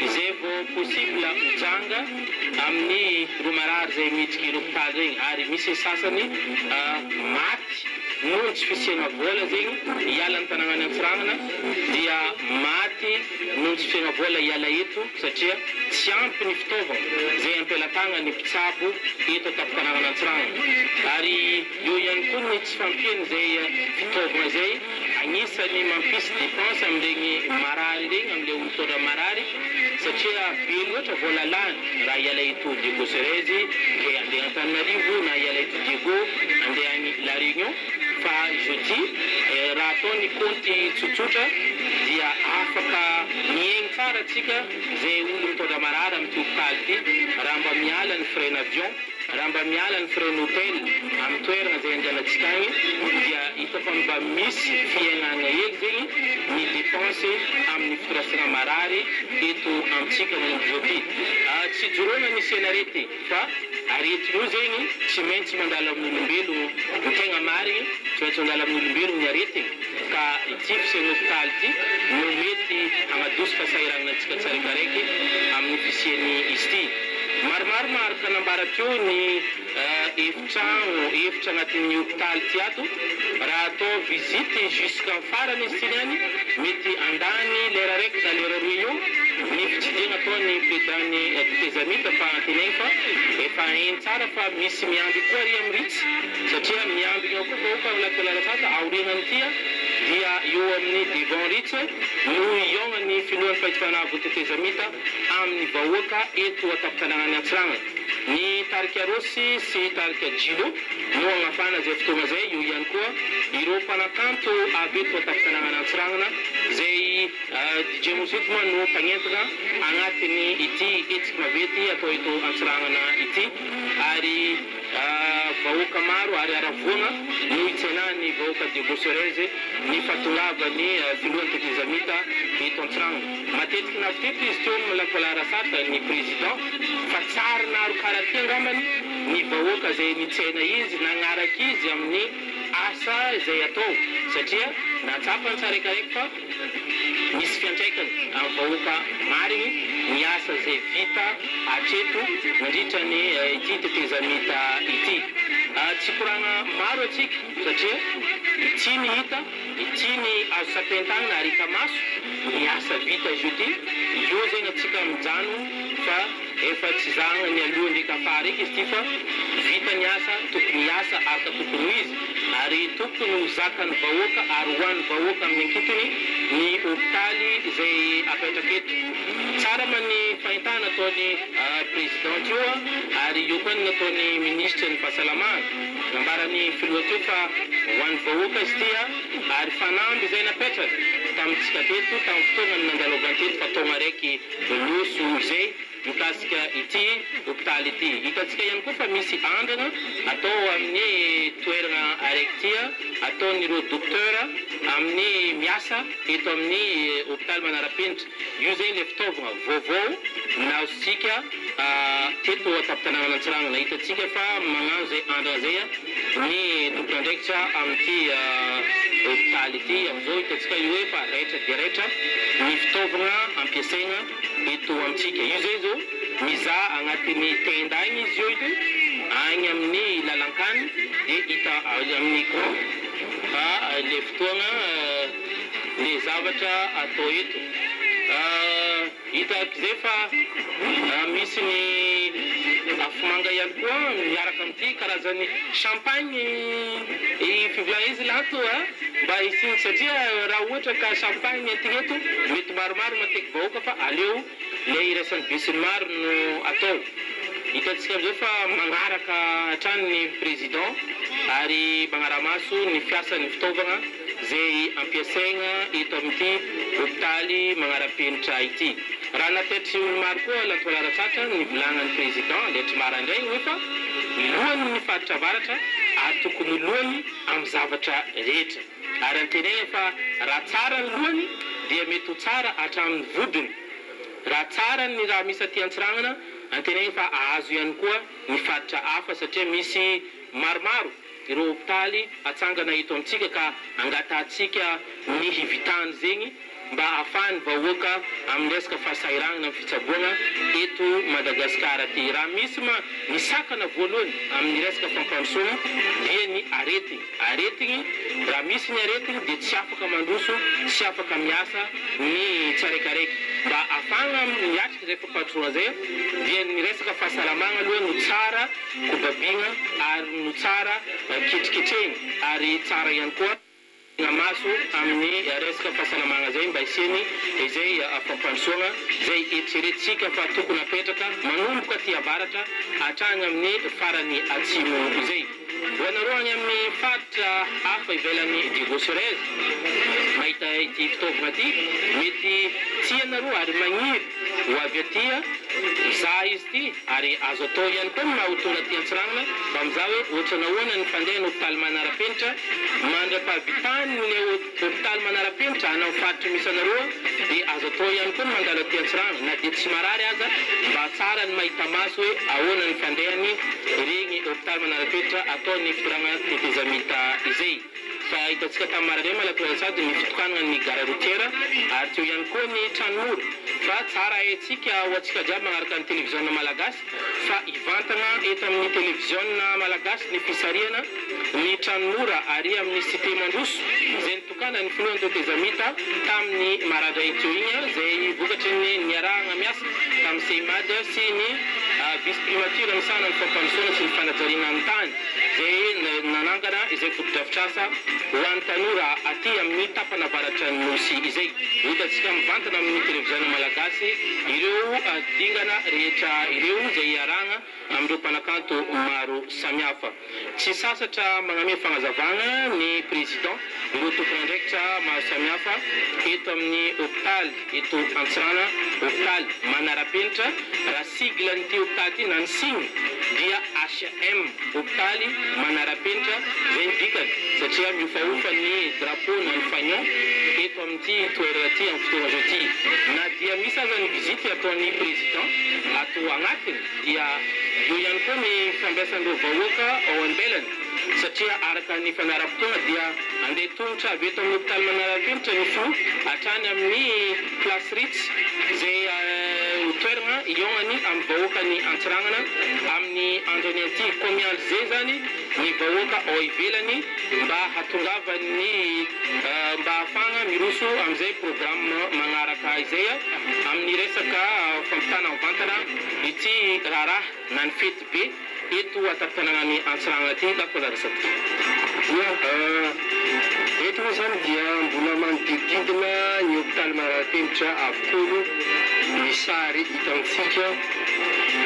izay vao possible ho janga amin'ny ro marary zay miditry l'hôpitaly regny ary misy sasany maty noho tsy fisiana vola zegny hiala ny tanànan'ny Antsiranana dia maty noho tsy fisiana vola hiala eto satria tsy ampy ny fitaovana zay ampelatagna ny mpitsabo eto atapo-tanànan'ny Antsiranana. Ary eo ihany koa ny tsy fampiany zay fitaovana zay agnisany mampisy dépense amin'regny marary regny amin'le olo mitondra marary satria be loatra vola lany raha hiala eto Diego Serezy ke andeha Antananarivo na hiala eto Diego andeha any La Réunion. Fa jeudi raha atao ny compte tsotsotra dia afaka miaigny tsara atsika zay olo mitondra marary amin'ny hôpitaly ity raha mba miala ny frais n'avion raha mba miala ny frais n'hôtel amin'ny toerana izay andehanantsika agny dia hita fa mba misy fiainana hely zegny ny dépense amin'ny fitorasana marary eto amintsika amin'izao ty. Tsy joroana nisy anarety fa arety io zegny tsy maintsy mandala amin'olombelogno ny tegna marigny, tsy maintsy mandala amin'olombelogno ny aretigny ka ity fisain'ny hôpitaly ity no mety hagnadoso fahasahiranantsika tsiraikaraiky amin'ny fisiany izy ity. Maromaro maharaka nambara teo ny efitra agnatin'ny hôpitaly ty ato raha atao visite jusqu'en farany izy ty niany mety andany lera raiky na lera roa eo ny fitsidegna ataony présidentny Tezamita fa antenegny fa efa hainy tsara fa misy miamby koa ry amin'ny ritsy satria miamby ao koa vahoaka lakolarasata aorignany tya dia eo amin'ny devant ritsy no iogna ny filohan'ny fahitfanavo Tezamita amin'ny vahoaka eto atapitanagnany Antsiragna. Ny tarika Rosy sy tarika Jilo no agnafana zay fotoagna zay io ihany koa ireo mpanakanto avy eto atapitanagnany Antsiragna zay DJ Mozito moa no mpagnentana agnatiny ity etsika mavety atao eto Antsiragnana ity ary vahoaka maro ary aravoana no itsenany vahoaka de Bossereze ny fatongavany filohan'ny Tezamita eto Antsiragna. Matetiky navitety izy teo milakolarasata ny président fa tsara naharo karaha angambany ny vahoaka zay nitsena izy nagnaraka izy amin'ny asa izay atao satria natsapany tsaraikaraiky fa misy fiantraikany amin'ny vahoaka marigny ny asa zay vita hatreto nandritra ny ity Tezamita ity. Tsy koragna maro atsika satria ity ny hita, ity ny azo sapentanana ary hita maso ny asa vita izy io ty io zegny atsika mijano fa efa tsy zagna ny aloha ndraiky afara eky izy ty fa vita ny asa tokony asa araka tokony izy ary tokony ho zakany vahoaka ary hoan'ny vahoaka amin'ny ankitony ny hôpitaly izay apetraka eto. Tsara ma ny fahitana ataony président io ary io koa nataony ministre ny fahasalamana nambarany filoha teo fa hoan'ny vahoaka izy ty ary fanamby izay napetraka tamintsika teto tamin'ny fotoana nandalovan'ny teto fa taogna raiky loso izay mikasika ity hôpitaly ity. Hitantsika ihany koa fa misy andrana atao amin'ny toerana araiky tia ataon'ireo dokotera amin'ny miasa eto amin'ny hôpitaly Manarapenitra. Io zegny le fitaovagna vaovao nazontsika teto atapitanagnany Antsiragna. Hitantsika fa magnano zay andrana zay ny dokotera ndraikitra amin'ity hôpitaly ity amizao hitantsika io hoe fa raitra dia raitra ny fitaovagna ampiasaigna eto amintsika. Io zay zao mizaha agnatin'ny tenda agny izy io ito agny amin'ny lalankany dia hita amin'ny écran fa le fotoagna le zavatra atao eto. Hitako zay fa misy ny afomanga ihany koa miaraka amin'ity karazany champagne fivolagna izy lato mba hisiny satria raha ohatra ka champagne ty eto mety maromaro mateky vahoaka fa aleo le irasan'ny besiny maro no atao. Hitantsika amizao fa magnaraka hatrany ny président ary magnaramaso ny fiasan'ny fitaovagna zay ampiasaigna eto amin'ity hôpitaly Manarapenitra ity. Raha napetry olo maro koa lantolarasatra ny volagnan'ny président letry marandray hoe fa lohany ny faritra avaratra ary tokony lohany amin'ny zavatra rehetra ary antenegna fa raha tsara ny lohany dia mety ho tsara hatramin'ny vodiny. Raha tsara ny raha misy aty Antsiragnana antenegna fa azo ihany koa ny faritra hafa satria misy maromaro ireo hôpitaly atsangana eto amintsika ka angatatsika ny hivitany zegny mba ahafahany vahoaka amin'ny resaka fahasahirana amin'ny fitsaboana eto Madagasikara ty. Raha misy ny sakana voalohany amin'ny resaka fampandrosoana dia ny aretigny raha misy ny aretigny dia tsy afaka mandroso tsy afaka miasa ny tsaraikaraiky mba ahafahana miatrika zay fampandrosoana zay dia ny resaka fahasalamagna aloha no tsara kobabigna ary no tsara ketriketrehina ary tsara ihany koa maso amin'ny resaka fahasalamagna zay mba isiany izay fampandrosoana zay eritreretintsika fa tokony apetraka manomboka aty avaratra hatrany amin'ny farany atsimo izay. Hoanareo agny amin'ny faritra hafa ivelan'ny de Bossereze mahita ity fitaovagna ty mety tianareo ary magniry ho avy aty Izaha izy ity ary azo atao ihany koa maha tonga aty Antsiranana mba amin'izao hoe ohatra nahoana ny fandeha ny hôpitaly manara-penitra mandra-pahavitany ny hôpitaly manara-penitra hanao faritry misy anareo dia azo atao ihany koa ny mandalo aty Antsiranana na dia tsy marary aza mba tsara ny mahita maso hoe ahoana ny fandehany regny hôpitaly manara-penitra atao ny fitoragna tetezamita izay. Fa hitantsika tamin'ny marare malaky sady ny fitokanana ny gara routière ary teo ihany koa ny tranomora fa tsara haintsika ho antsika jiaby magnaraka ny télévision malagasy fa hivantana eto amin'ny télévision malagasy ny fisarihana ny tranomora ary amin'ny cité Mandroso izay nitokana ny finoana tetezamita tamin'ny maradray teo igny izay vokatry ny niarahana miasa tamin'ny CEMAD sy ny vice primature misana ny fampandrosoana sy ny fanajariana amin'ny tany izay nanangana izay fotodrafitrasa ho an'ny tanora aty amin'ny tapana avaratra ny nosy izay. Hitantsika mivantana amin'ny télévision malagasy ireo dingana rehetra ireo izay iarahana amin'ireo mpanakanto maro samihafa. Tsy sasatra magnamia fagnazavana ny président ireo tompon'andraikitra maro samihafa eto amin'ny hôpitaly eto Antsirana hôpitaly manara-penitra raha sigla n'ity hôpitaly ity na ny signy dia HM hôpitaly manara-penitra izay ny dikany satria miofaofa ny drapeau na ny fagnon eto amin'ity toerana ity amin'ny fotoana zao ity. Na dia misy aza ny visite ataon'ny président ato agnatiny dia eo ihany koa ny fambiasan'ireo vahoaka ao an-delany satria araka ny fanara-potoana dia andeha tongotra avy eto amin'ny hôpitaly manara-penitra ny fo hatrany amin'ny place Ritz izay toerana iognany amin'ny vahoaka ny Antsiranana amin'ny androny anty combien zany ny vahoaka ao ivelany mba hatongavany mba hafagna miroso amin'izay programme magnaraka izay amin'ny resaka fampitana mivantana ity raharaha na ny fety be eto atartanana ny Antsiranana aty lakolarasady. Eto moa zany dia mbola manodididina ny hôpitaly manara-penitra avokoa ny sary hitantsika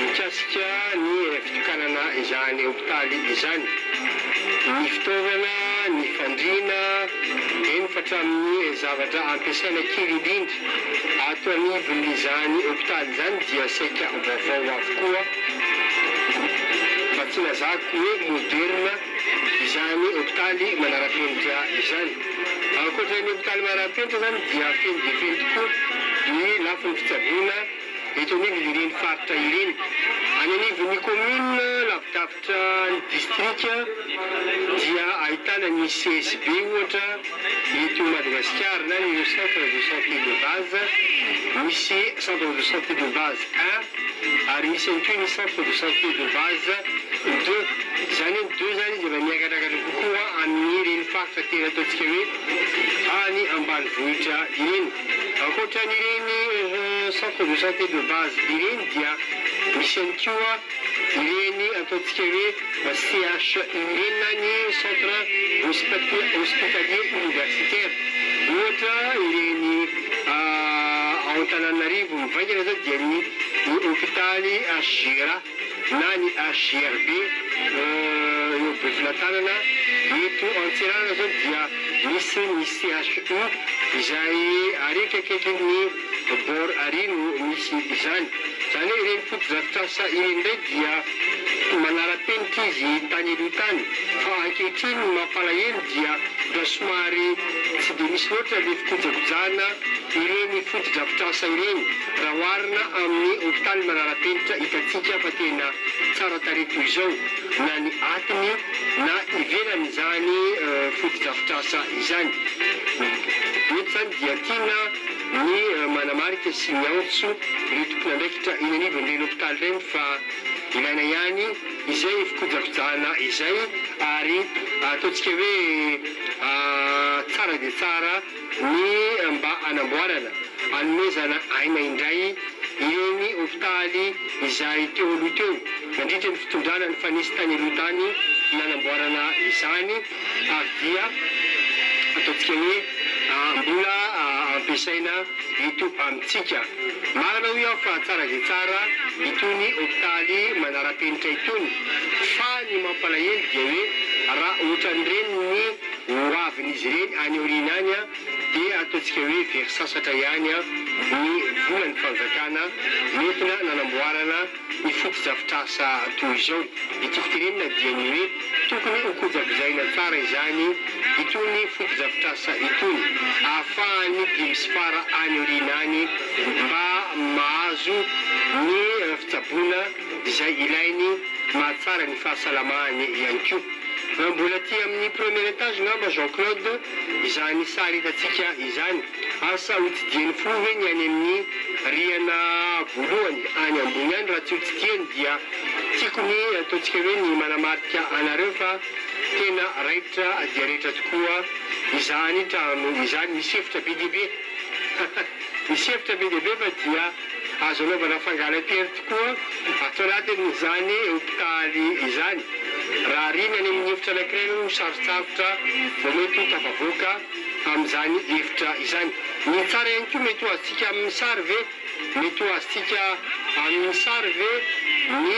mikasika ny fitokanana izany hôpitaly izany. Ny fitaovana, ny fandriana, eny fa hatramin'ny zavatra ampiasaina kely indrindra ato anivon'izany hôpitaly izany dia saika vaovao avokoa fa tsy nazako hoe moderna izany hôpitaly manara-penitra izany. Ankoatran'ny hôpitaly manara-penitra zany dia feno dia feno tokoa ny lafiny fitsaboana eto anivony ireny faritra ireny. Any anivon'ny commune lavidavitra ny distrika dia ahitana ny CSB ohatra eto Madagasikara na ny centre de santé de base, misy centre de santé de base 1 ary misy ihany koa ny centre de santé de base 2. Zany hoe 2 zany izy efa miakarakara kokoa amin'ny ireny faritra tena ataontsika hoe any ambanivohitra ireny. Ankoatran'ireny centre de santé de base ireny dia misy ihany koa ireny ataontsika hoe CH ireny na ny centre hospitalier universitaire. Ohatra ireny ao Antananarivo mivaingana zao dia ny hôpitaly HGRA na ny HGRB eo Bevonatanana. Eto Antsiranana zao dia misy ny CHU izay arika akaikin'ny bor arino misy izany. Zany hoe ireny fotodrafitrasa ireny indray dia manara-penitra izy tany aloha tany fa ankehitriny mampalahelo dia mba somary tsy dia misy loatra le fikojakojana ireny fotodrafitrasa ireny raha oharina amin'ny hôpitaly manara-penitra hitantsika fa tena tsara tarehy toy izao na ny atiny na ivelan'izany fotodrafitrasa izany. Eto zany dia tiana ny manamarika sy miantso ireo tompon'andraikitra eny anivon'ireny hôpitaly ireny fa ilaina ihany izay fikojakojana izay ary ataontsika hoe tsara dia tsara ny mba hanamboarana hanomezana aina indray ireny hôpitaly izay teo aloha teo mandritra ny fitondrana ny fanisy tany aloha tany nanamboarana izany ary dia ataontsika hoe mbola ampiasaina eto amintsika. Marina hoe aho fa tsara dia tsara itony hôpitaly manara-penitra itony fa ny mampalahelo dia hoe raha ohatran'ireny ny hoavin'izy ireny any aoriana any dia ataontsika hoe very sasatra ihany ny volan'ny fanjakana nentina nanamboarana ny foto-drafitrasa toy izao. Ity fitenenina dia ny hoe tokony ho kojakojaina tsara izany itony foto-drafitrasa itony ahafahany dimisifara any aoriana any mba mahazo ny fitsaboana izay ilainy mahatsara ny fahasalamany ihany koa. Mbola aty amin'ny premier étage ngamba Jean-Claude izany sary hitatsika izany asa hotsidiany foveny any amin'ny rihana voalohany any ambony any raha tsy hotsidiany dia tiako ny ataontsika hoe ny manamarika anareo fa tena raitra dia rehetra tokoa izany trano izany misy efitra be dehibe misy efitra be dehibe fa dia azo anaovana fangalam-pery tokoa atao anatin'izany hôpitaly izany. Raha riny any amin'ny efitra anankiray no sarotsarotra vao mety ho tafavoaka amin'izany efitra izany. Ny tsara ihany koa mety ho azontsika amin'ny sary ve mety ho azontsika amin'ny sary ve ny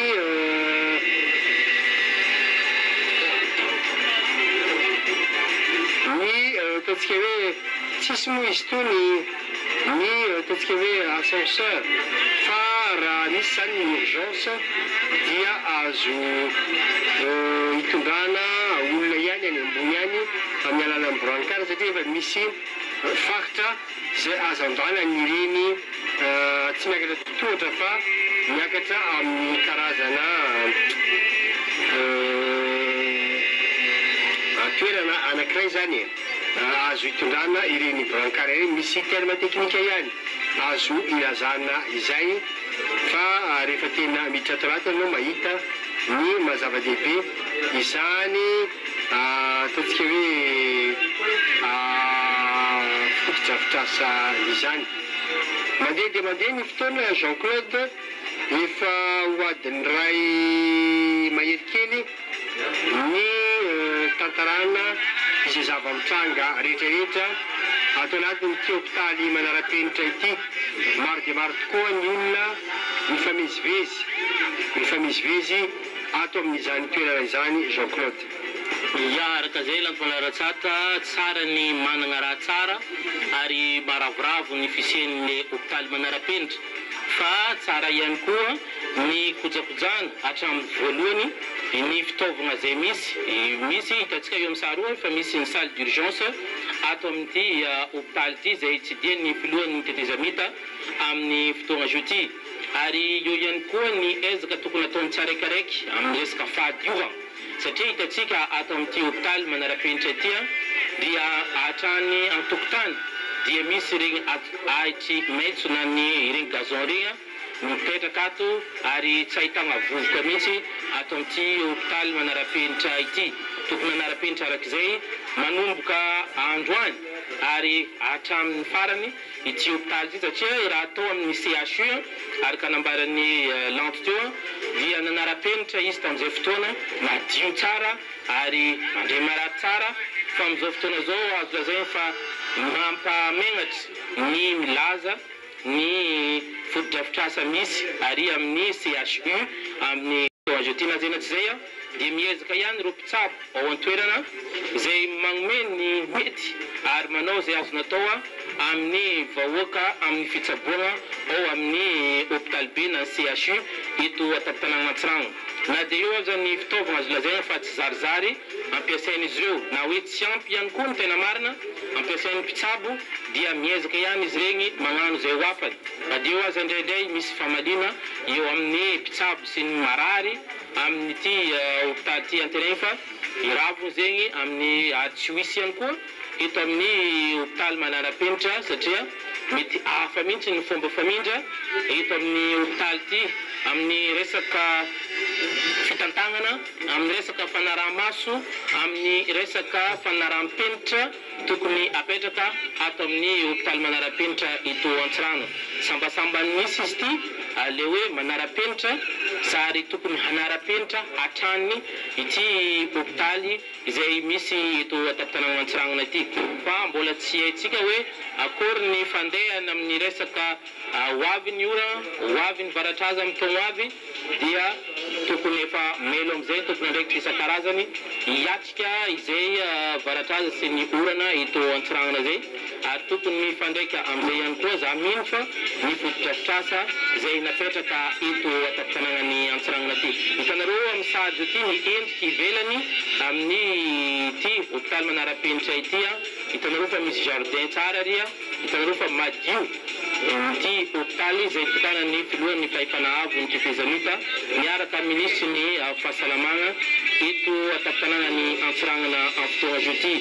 ataontsika hoe tsisy moa izy itony ny ataontsika hoe ascenseur fa raha misy zany ny urgence dia azo hitondrana olona ihany any ambony any amin'ny alalan'ny brancard satria efa misy faritra izay azo andana nyreny tsy miakatra totohatra fa miakatra amin'ny karazana toerana anankiray zany azo hitondrana ireny brancard ireny misy terme teknika ihany azo ilazana izay fa rehefa tena miditra ato anatiny anao mahita ny mazava-dehibe izany ataontsika hoe foto-drafitrasa izany. Mandeha dia mandeha ny fotoana Jean-Claude efa ho adiny ray mahery kely ny tantarana izay zava-mitranga rehetrarehetra ato anatin'ity hôpitaly manara-penitra ity. Maro dia maro tokoa ny olona mifamezivezy ato amin'izany toerana izany Jean-Claude. Ya araka izay lampanaratsata tsara ny manana raha tsara ary maravoravo ny fisian'ilay hôpitaly manara-penitra fa tsara ihany koa ny kojakojana hatramin'ny voalohany ny fitaovana izay misy hitantsika eo amin'ny sary io fa misy ny salle d'urgence ato amin'ity hôpitaly ity izay tsy dia ny filohan'ny tetezamita amin'ny fotoana zoty ary eo ihany koa ny ezaka tokony ataony tsaraikaraiky amin'ny resaka fahadiovana satria hitantsika ato amin'ity hôpitaly manara-penitra ity dia hatrany an-tokotany dia misy ireny ahitry maitso na ny ireny gazon regny mipetraka ato ary tsy ahitana vovoka mihitsy ato amin'ity hôpitaly manara-penitra ity. Tokony manara-penitra arak'izay manomboka androany ary hatramin'ny farany ity hôpitaly ity satria raha atao amin'ny CHU araka nambaran'ny lanto teo dia nanara-penitra izy tamin'izay fotoana madio tsara ary mandray marary tsara fa amin'izao fotoana izao azo lazaina fa mampamenatra ny milaza ny foto-drafitrasa misy ary amin'ny CHU amin'ny azotina zay na tsy zay dia miezaka ihany ireo mpitsabo ao an-toerana izay magnome ny mety ary manao izay azo natao amin'ny vahoaka amin'ny fitsaboana ao amin'ny hôpitaly be na CHU eto an-tampon-tanàna Antsirano. Na dia eo aza ny fitaovana azo lazaina fa tsy zarizary ampiasain'izy ireo na hoe tsy ampy ihany koa ny tena marina ampiasain'ny mpitsabo dia miezaka ihany izy regny magnano izay ho afany. Na dia eo aza indraindray misy famalina eo amin'ny mpitsabo sy ny marary amin'ity hôpitaly ity antenay fa iravony zegny amin'ny tsy ho isy ihany koa eto amin'ny hôpitaly manara-penitra satria mety hafa mihitsy ny fomba famindra eto amin'ny hôpitaly ity amin'ny resaka fitantagnana, amin'ny resaka fanaraha-maso, amin'ny resaka fanaraha-penitra tokony apetraka ato amin'ny hôpitaly manara-penitra eto Antsirano. Sambasamban'ny misy izy ity le hoe manara-penitra sary tokony hanara-penitra hatrany ity hôpitaly izay misy eto an-tampon-tanàna Antsiranana ity. Fa mbola tsy haintsika hoe akory ny fandehana amin'ny resaka hoavy ny orana, hoavy ny varatraza amin'ny taogno avy dia tokony efa melo amin'izay tokony andraikitra isan-karazany hiatrika izay varatraza sy ny orana eto Antsiranana zay, ary tokony mifandraika amin'izay ihany koa za mino fa ny fotodrafitrasa izay napetraka eto an-tampon-tanànan'ny Antsiranana ity. Hitanareo amin'ny sahajo ity ny endriky ivelany amin'ny ity hôpitaly manara-penitra ity, hitanareo fa misy jardin tsara ria, hitanareo fa madio ity hôpitaly izay tokanan'ny filohan'ny fahefana avo ny Tefezamita miaraka ministry ny fahasalamana eto an-tampon-tanànan'ny Antsiranana amin'ny fotoana azo ity.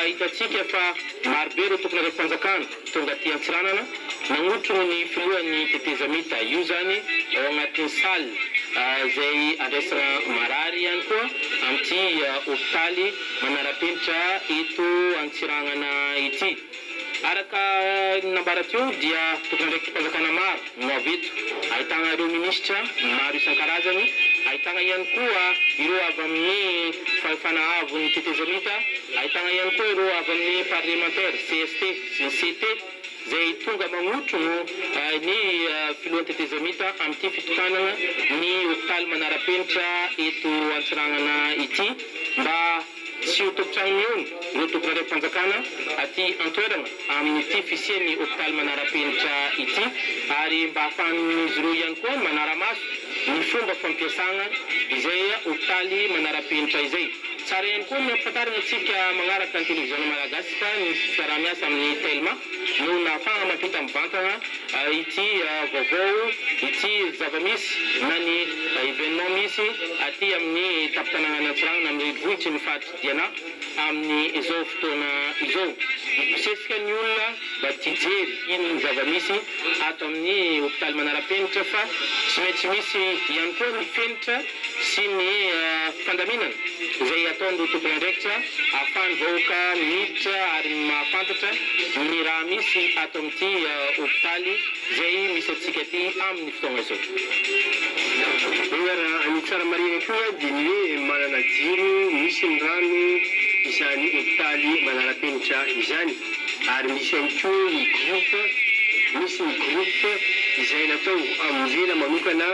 Hitantsika fa marobe ireo tokony arekim-panjakana tonga aty Antsiranana nagnotro ny filohan'ny Tefezamita. Io zany ao anatin'ny salle izay andraisana marary ihany koa amin'ity hôpitaly manara-penitra eto Antsiranana ity. Araka nambarateo dia tokony andraikim-panjakana maro no avy eto. Ahitana ireo ministra maro isan-karazany, ahitana ihany koa ireo avy amin'ny fahefana avon'ny Tefezamita, ahitana ihany koa ireo avy amin'ny parlementaire CST sy ny CT izay tonga magnotro ny filohan'ny Tefezamita amin'ity fitokanana ny hôpitaly manara-penitra eto Antsiranana ity mba tsy ho tokotrano miony ireo tokony arekim-panjakana aty antoerana amin'ity fisian'ny hôpitaly manara-penitra ity, ary mba ahafahan'izy ireo ihany koa manara-maso ny fomba fampiasana izay hôpitaly manara-penitra izay. Tsara ihany koa ny ampahafantarana antsika magnaraka ny televiziona malagasy fa ny fiaraha-miasa amin'ny Telma no nahafahana mampita mivantana ity vaovao, ity zava-misy na ny événement misy aty amin'ny tampon-tanànan'ny Antsiranana amin'ny vohitry ny fahatry diana amin'ny izao fotoana izao. Iposesika ny olona mba tijery ino ny zava-misy ato amin'ny hôpitaly manara-penitra fa tsy maintsy misy ihany koa ny fenitra sy ny fandaminana izay ataon'ireo tompony andraikitra ahafahany vahoaka miditra ary mahafantatra ny raha misy ato amin'ity hôpitaly izay misy atsika aty amin'ny fotoana izao. Ny tsara marina koa dia ny hoe manana jiro, misy ny rano izany hôpitaly manara-penitra izany, ary misy ihany koa ny groupe, misy ny groupe izay natao amin'ny vela manokana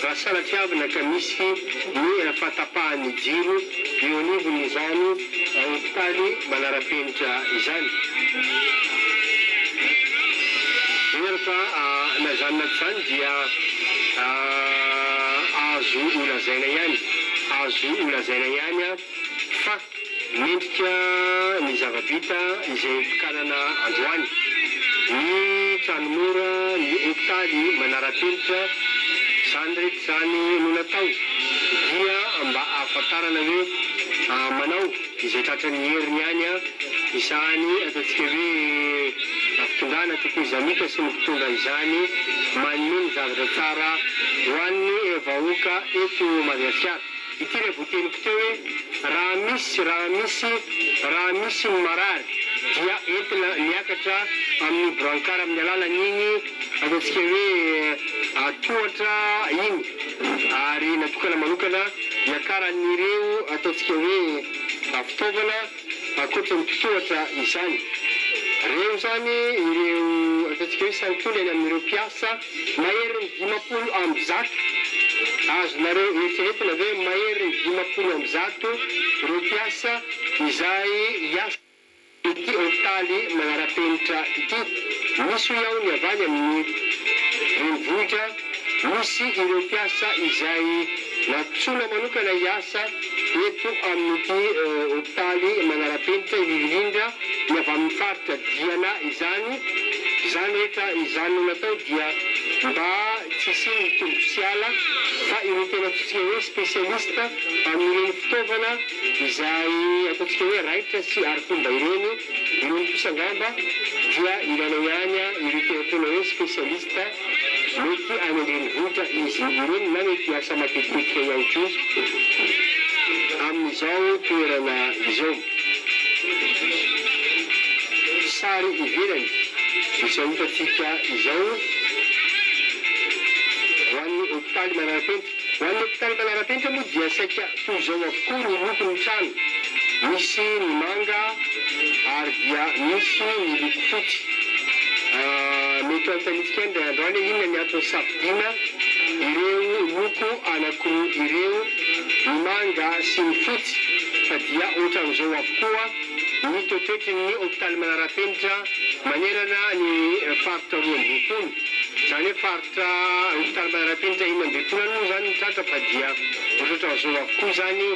raha salatry avina ka misy ny fahatapahan'ny jiro eo anivon'izany hôpitaly manara-penitra izany. Rehefa nazanona izany dia azo olazaina ihany, azo olazaina ihany fa mendrika ny zava-bita izay tokanana androany. Ny tranomora, ny hôpitaly manara-penitra zany rehetra zany no natao dia mba ahafantarana hoe manao izay tratran'ny heriny ihany izany ataontsika hoe fitondrana Tefezamita sy ny mpitondra izany manome ny zavatra tsara ho an'ny vahoaka eto Madagasikara. Ity ilay voateniko teo hoe raha misy ny marary dia entina miakatra amin'ny brancard amin'ny alalan'iny ataontsika hoe tohatra iny, ary natokana manokana hiakaran'ireo ataontsika hoe fitaovana ankoatra ny totohatra izany. Reo zany ireo ataontsika hoe sankolany amin'ireo mpiasa maherin'ny 50 amby zato. Azonareo eritreretina hoe maherin'ny 50 amby zato ireo mpiasa izay hiasa ity hôpitaly manara-penitra ity. Misy ao ny avany amin'ny renivohitra, misy ireo mpiasa izay natsoina manokana hiasa eto amin'ity hôpitaly manara-penitra, indrindra ny avy amin'ny faritra diana izany. Izany rehetra izany no natao dia mba tsy isiny tombo sy ala fa ireo tena ataontsika hoe spesialista amin'ireny fitaovana izay ataontsika hoe raitra sy arifomba ireny, ireny mpisangamba dia ilanao ihany ireo tena hoe spesialista mety any an-drenivohitra izy ireny na mety asa matetitika ihany koa amin'izao toerana izao. Sary ivelany izao hitatsika izao hôpitaly Manarapenitra. Ho an'ny hôpitaly Manarapenitra moa dia saika toy izao avokoa ny lokon'ny trano. Misy ny manga ary dia misy ny loko fotsy. Mety antanitsika indray androany inona ny antony safidiana ireo loko anankiroa ireo, ny manga sy ny fotsy, fa dia ohatran'izao avokoa ny toetetrin'ny hôpitaly Manarapenitra manerana ny faritra roa amby roapolo. Izany hoe faritra hôpitaly Manarapenitra enina amby roapolo aloha zany ny tratra, fa dia ohatran'izao avokoa zany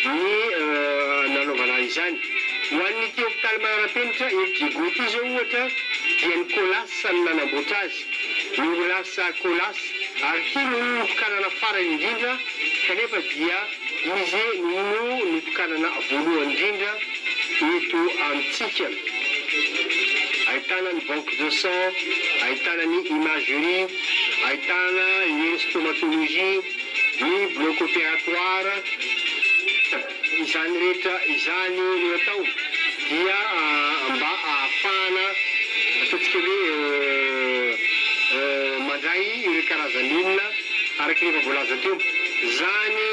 ny nanaovana izany. Ho an'ity hôpitaly Manarapenitra eto Diego ity zao ohatra dia ny Colas no nanamboatra azy. Ny orinasa Colas ary ity no nopokanana farany indrindra, kanefa dia izy no nopokanana voalohany indrindra eto amintsika. Ahitana ny banque de sang, ahitana ny imagerie, ahitana ny stomatologie, ny bloc opératoire. Izany rehetra izany no atao dia mba ahafahana ataontsika hoe mandray ireo karazan'olona araky rehefa voalaza teo. Zany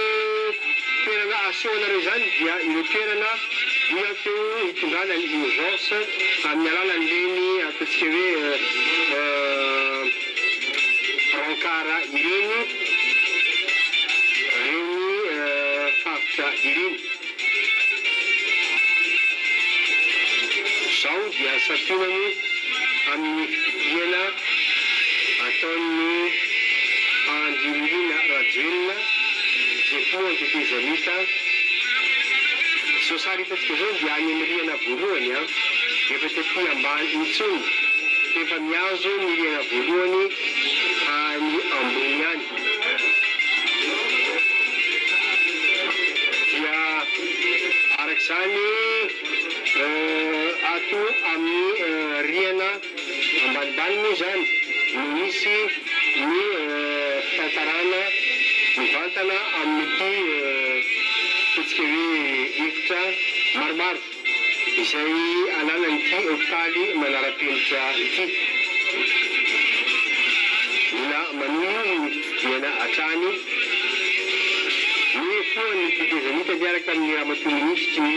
toerana asehonareo zany dia ireo toerana dia teo hitondrana ny urgence amin'ny alalan'ireny ataontsika hoe brankara ireny faritra ireny. Zao dia satonany amin'ny fidiana ataon'ny Andrimilina Rajoelina izay koa antetezanita. Sosary hitantsika zao dia any amin'ny rihana voalohany efa tetỳ ambany intsony, efa miazo ny rihana voalohany any ambony any. Dia araka izany ato amin'ny rihana ambanimbany moa zany misy ny fitantarana mivantana amin'ity ataontsika hoe efitra maromaro izay analan'ity hôpitaly Manarapenitra ity. Mila manohy ny fidiana hatrany ny foa ny fitezanita miaraka amin'ny ramatoa minisitry ny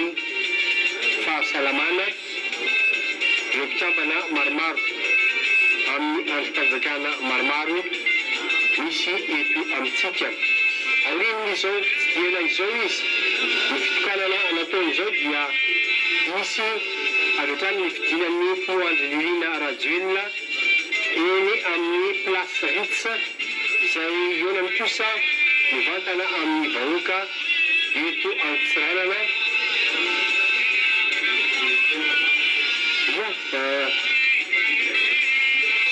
fahasalamana ireo mpitsambana maromaro amin'ny androm-panjakana maromaro misy eto amintsika. Aorian'izao fidiana izao izy, ny fitokanana nataon'izao dia misy avy hatrany ny fidinan'ny fo Andrimilina Rajoelina eny amin'ny place Ritz izay iona mikosa mivantana amin'ny vahoaka eto Antsiranana.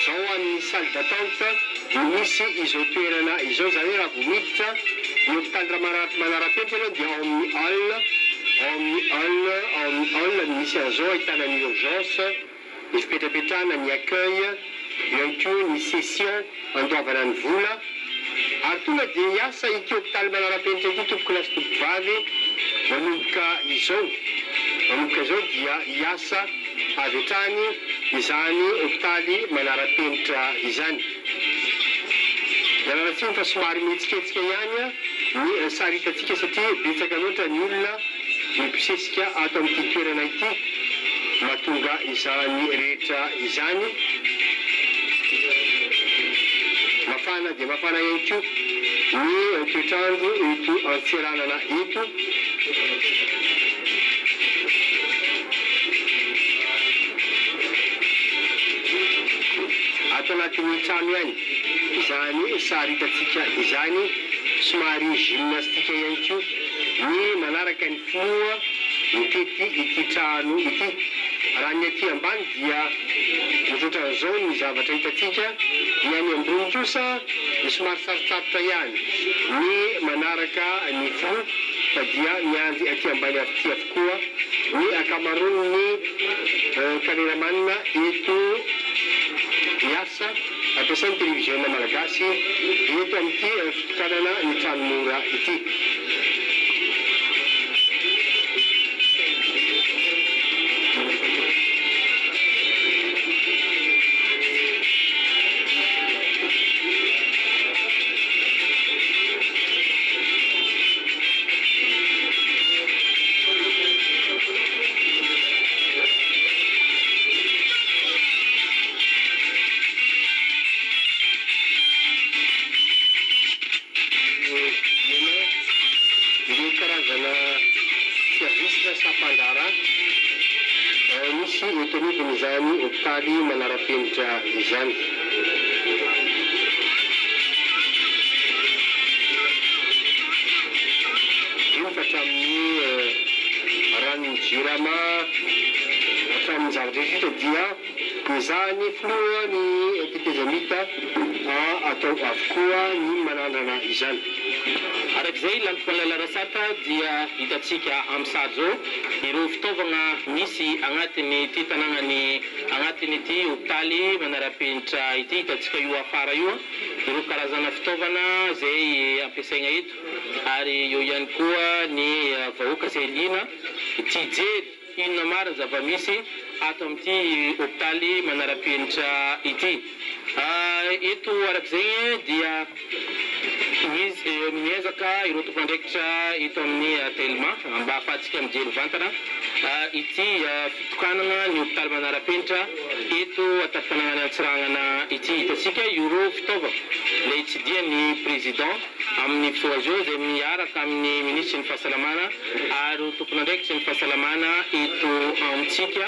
Zao amin'ny salle d'attente misy izao toerana izao, zany hoe raha vao miditra ny hôpitaly Manarapenitra aloha dia ao amin'ny hall misy an'izao ahitana ny urgence, ny fipetrapetrahana, ny accueil, ihany koa ny session andoavana ny vola. Ary tonga dia hiasa ity hôpitaly Manarapenitra ity tompoko lasy tompo vavy manomboka izao dia hiasa avy hatrany izany hôpitaly Manarapenitra izany. Ianaratsiny fa somary mihetsiketsika ihany ny sary hitantsika satria betsaka loatra ny olona mipisesika ato amin'ity toerana ity mahatonga izany rehetra izany. Mafana dia mafana ihany koa ny toetrandro eto Antsiranana eto. Ato anatin'ny trano ihany izany sary hitantsika izany, somary gymnastika ihany koa ny manaraka ny finoa mitety ity trano ity. Raha ny aty ambany dia ohatran'izao ny zavatra hitantsika, ny any ambony kosa ny somary sarotsarotra ihany ny manaraka ny finoa, fa dia miandry aty ambany aty avokoa ny akamaroan'ny kameramanina eto miasa ampiasan'ny télévision malagasy eto amin'ity fitokanana ny tranomora ity. iana ireo karazana service sapandara misy eto anivony izany hôpitaly manara-penitra izany. Hatramin'ny ranon-jirama hatramin'ny zavatra rehetra dia izany filoha ny tetezamita atao avokoa ny manandrana izany. Arak'izay lampifanalalasata dia hitantsika amin'ny sary zao ireo fitaovana misy agnatiny ity tanànany agnatiny ity hôpitaly manara-penitra ity hitantsika io afara io ireo karazana fitaovana zay ampiasaigna eto ary eo ihany koa ny vahoaka izay liana ity jery inona marina zava-misy ato amin'ity hôpitaly manara-penitra ity. Eto arak'izay dia miezaka ireo tompandraikitra eto amin'ny telma mba ahafahantsika mijery vantana ity fitokanana ny hôpitaly manara-penitra eto atapy-pananana antsiragnana ity. Hitantsika ireo fitaovana ilay tsidian'ny président amin'ny foazo izay miaraka amin'ny ministry ny fahasalamana ary tompon'andraikitry ny fahasalamana eto amintsika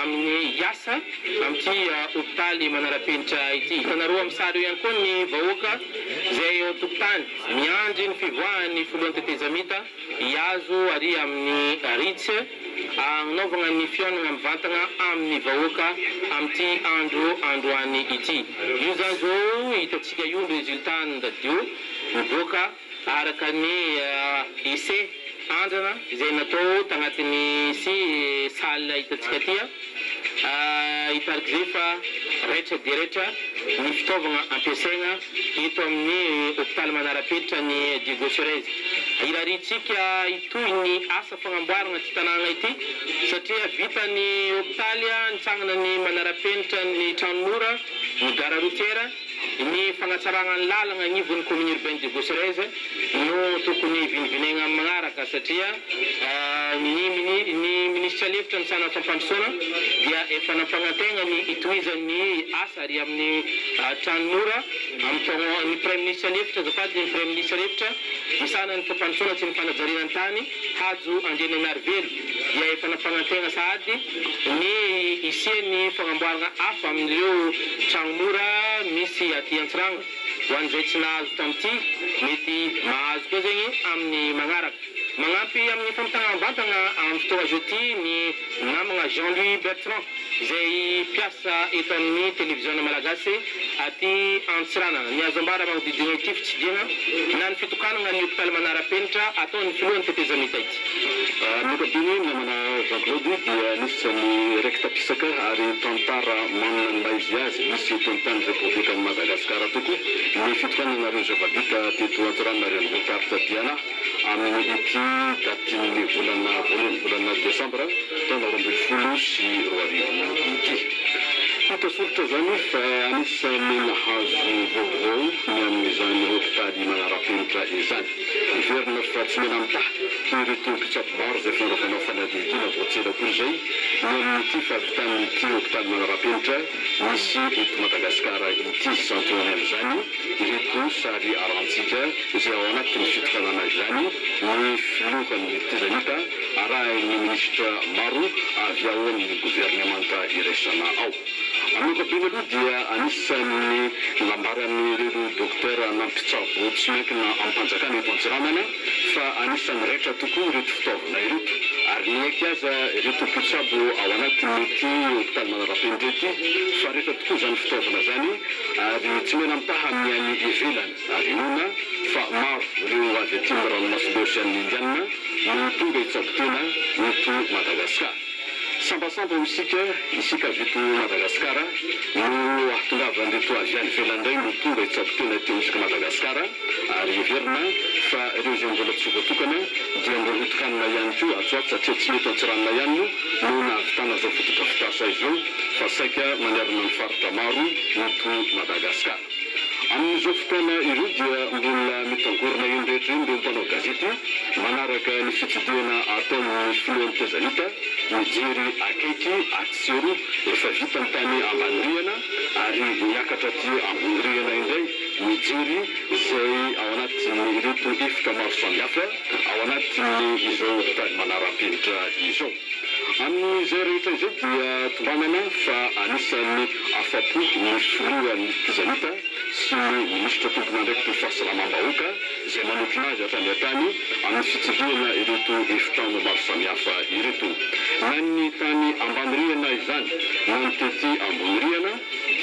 amin'ny asa amin'ity hôpitaly manara-penitra ity. Hitanareo amin'ny sary io ihany koa ny vahoaka izay eo an-tokotany miandry ny fivoahan'ny filohan'ny tetezamita hiazo ary amin'ny ritsy agnaovana ny fionana mivantana amin'ny vahoaka amin'ity androany ity. Io zany zao hitantsika io ny résultat ndadio mivoaka araka ny essai andrana izay natao tagnatin'ny sy salle hitantsika tia hitarak'izay fa rehetra dia rehetra ny fitaovana ampiasaigna eto amin'ny hôpitaly manara-penitra ny Diego Sorez. Iraritsika itoy ny asa fagnamboarana ty tanàna ity satria vita ny hôpitaly nitsangana ny manara-penitra ny tranomora ny gara routière ny fagnatsarana ny lalana agnivon'ny commune urbaine Diego Sorez no tokony vinivinegna amin'ny magnaraka satria ny ministra lefitra ny sana fampandrosoana dia efa nampanantegna ny itoizan'ny asa ary amin'ny tranomora amin'ny premier ministre lefitra zafady ny premier ministre lefitra misana ny fampandrosoana tsy ny fanajariana tany hajo Andriananarivelo dia efa nampanantegna sady ny isiany fagnamboarana hafa amin'ireo tranomora misy aty Antsiranga ho an'izay tsy nahazo tamin'ity mety mahazo koa zegny amin'ny magnaraka. Magnampy amin'ny fampitagnam-bantana amin'ny fotoana zao ity ny namagna Jean-Louis Bertrand izay mpiasa eto amin'ny télévision malagasy aty Antsirana niazo ambara magnodidina ity fitsidihana na ny fitokanana ny hôpitaly manara-penitra ataon'ny filohan'ny tetezamita ity. Mikabiny namana Jean-Claude dia nisy rektapisaka ary tantara manana ny maizy azy misy tontany Republika Madagasikara toko ny fitokanana nareo zavadika teto Antsirana Renvokarta Diana amin'ny ity datin'ny volana Desambra taona 2010 sy 2020 ity. Hitasoritra zany fa anisany nahazo vaovao ny amin'izany hôpitaly manara-penitra izany. Iverina fa tsy mena mitaha ireto mpitsabo maro izay fanaovanao fanadihadina voatsela koa izay ny amin'ity fahavitan'ity hôpitaly manara-penitra misy eto Madagasikara ity centenaire zany ireto sary arantsika izay ao anatin'ny fitokanana izany ny filohan'ny tetezamita arahin'ny ministra maro avy ao amin'ny gouvernemanta iraisana ao. Amikabiny aloha dia anisan'ny lambaran'ireo docteur nampitsabo tsy miankina ampanjakana eto Antsiranana fa anisan'ny rehetra tokoa ireto fitaovana ireto ary niaiky aza ireto mpitsabo ao anatin'ity hôpitaly manara-penitra ity fa rehetra tokoa zany fitaovana zany ary tsy mena mitaha amin'ny any ivelany ary nona fa maro ireo avy aty miranomasina Ocean Indiana no tonga hitsabo tena eto Madagasikara. Sambasamba isika avy Madagasikara no ahatongavandreto avy any ivelany no tonga hitsabo tena teo isika Madagasikara ary iverina fa ireo izay mbola tsy voatokana dia mbola hotokanina ihany koa atsoato satria tsy mety Antsiranana ihany no nahavitana zao fotodrafitasa izao fa saika manerana ny faritra maro eto Madagasikara. Amin'izao fotoana ireo dia mbola mitangorona io rehetra io ireo mpanao gazety manaraka ny fitsidihana ataon'ny filohan'ny tetezamita mijery akaiky atsiro efa vita ny tany ambanirihana ary miakatra ty ambonirihana indray mijery izay ao anatin'ireo ireto efitra maro samihafa ao anatiny izao hopitaly manara-penitra izao. Amin'izay rehetra izay dia tombanana fa anisan'ny afapo ny filohan'ny mpizanita sy ny minisitra tompon'andraikitra fahasalamam-bahoaka izay manokina azy hatrany hatrany amin'ny fitsidihana ireto efitrano maro samihafa ireto. Na ny tany Ambanirihana izany na ny tety Ambonirihana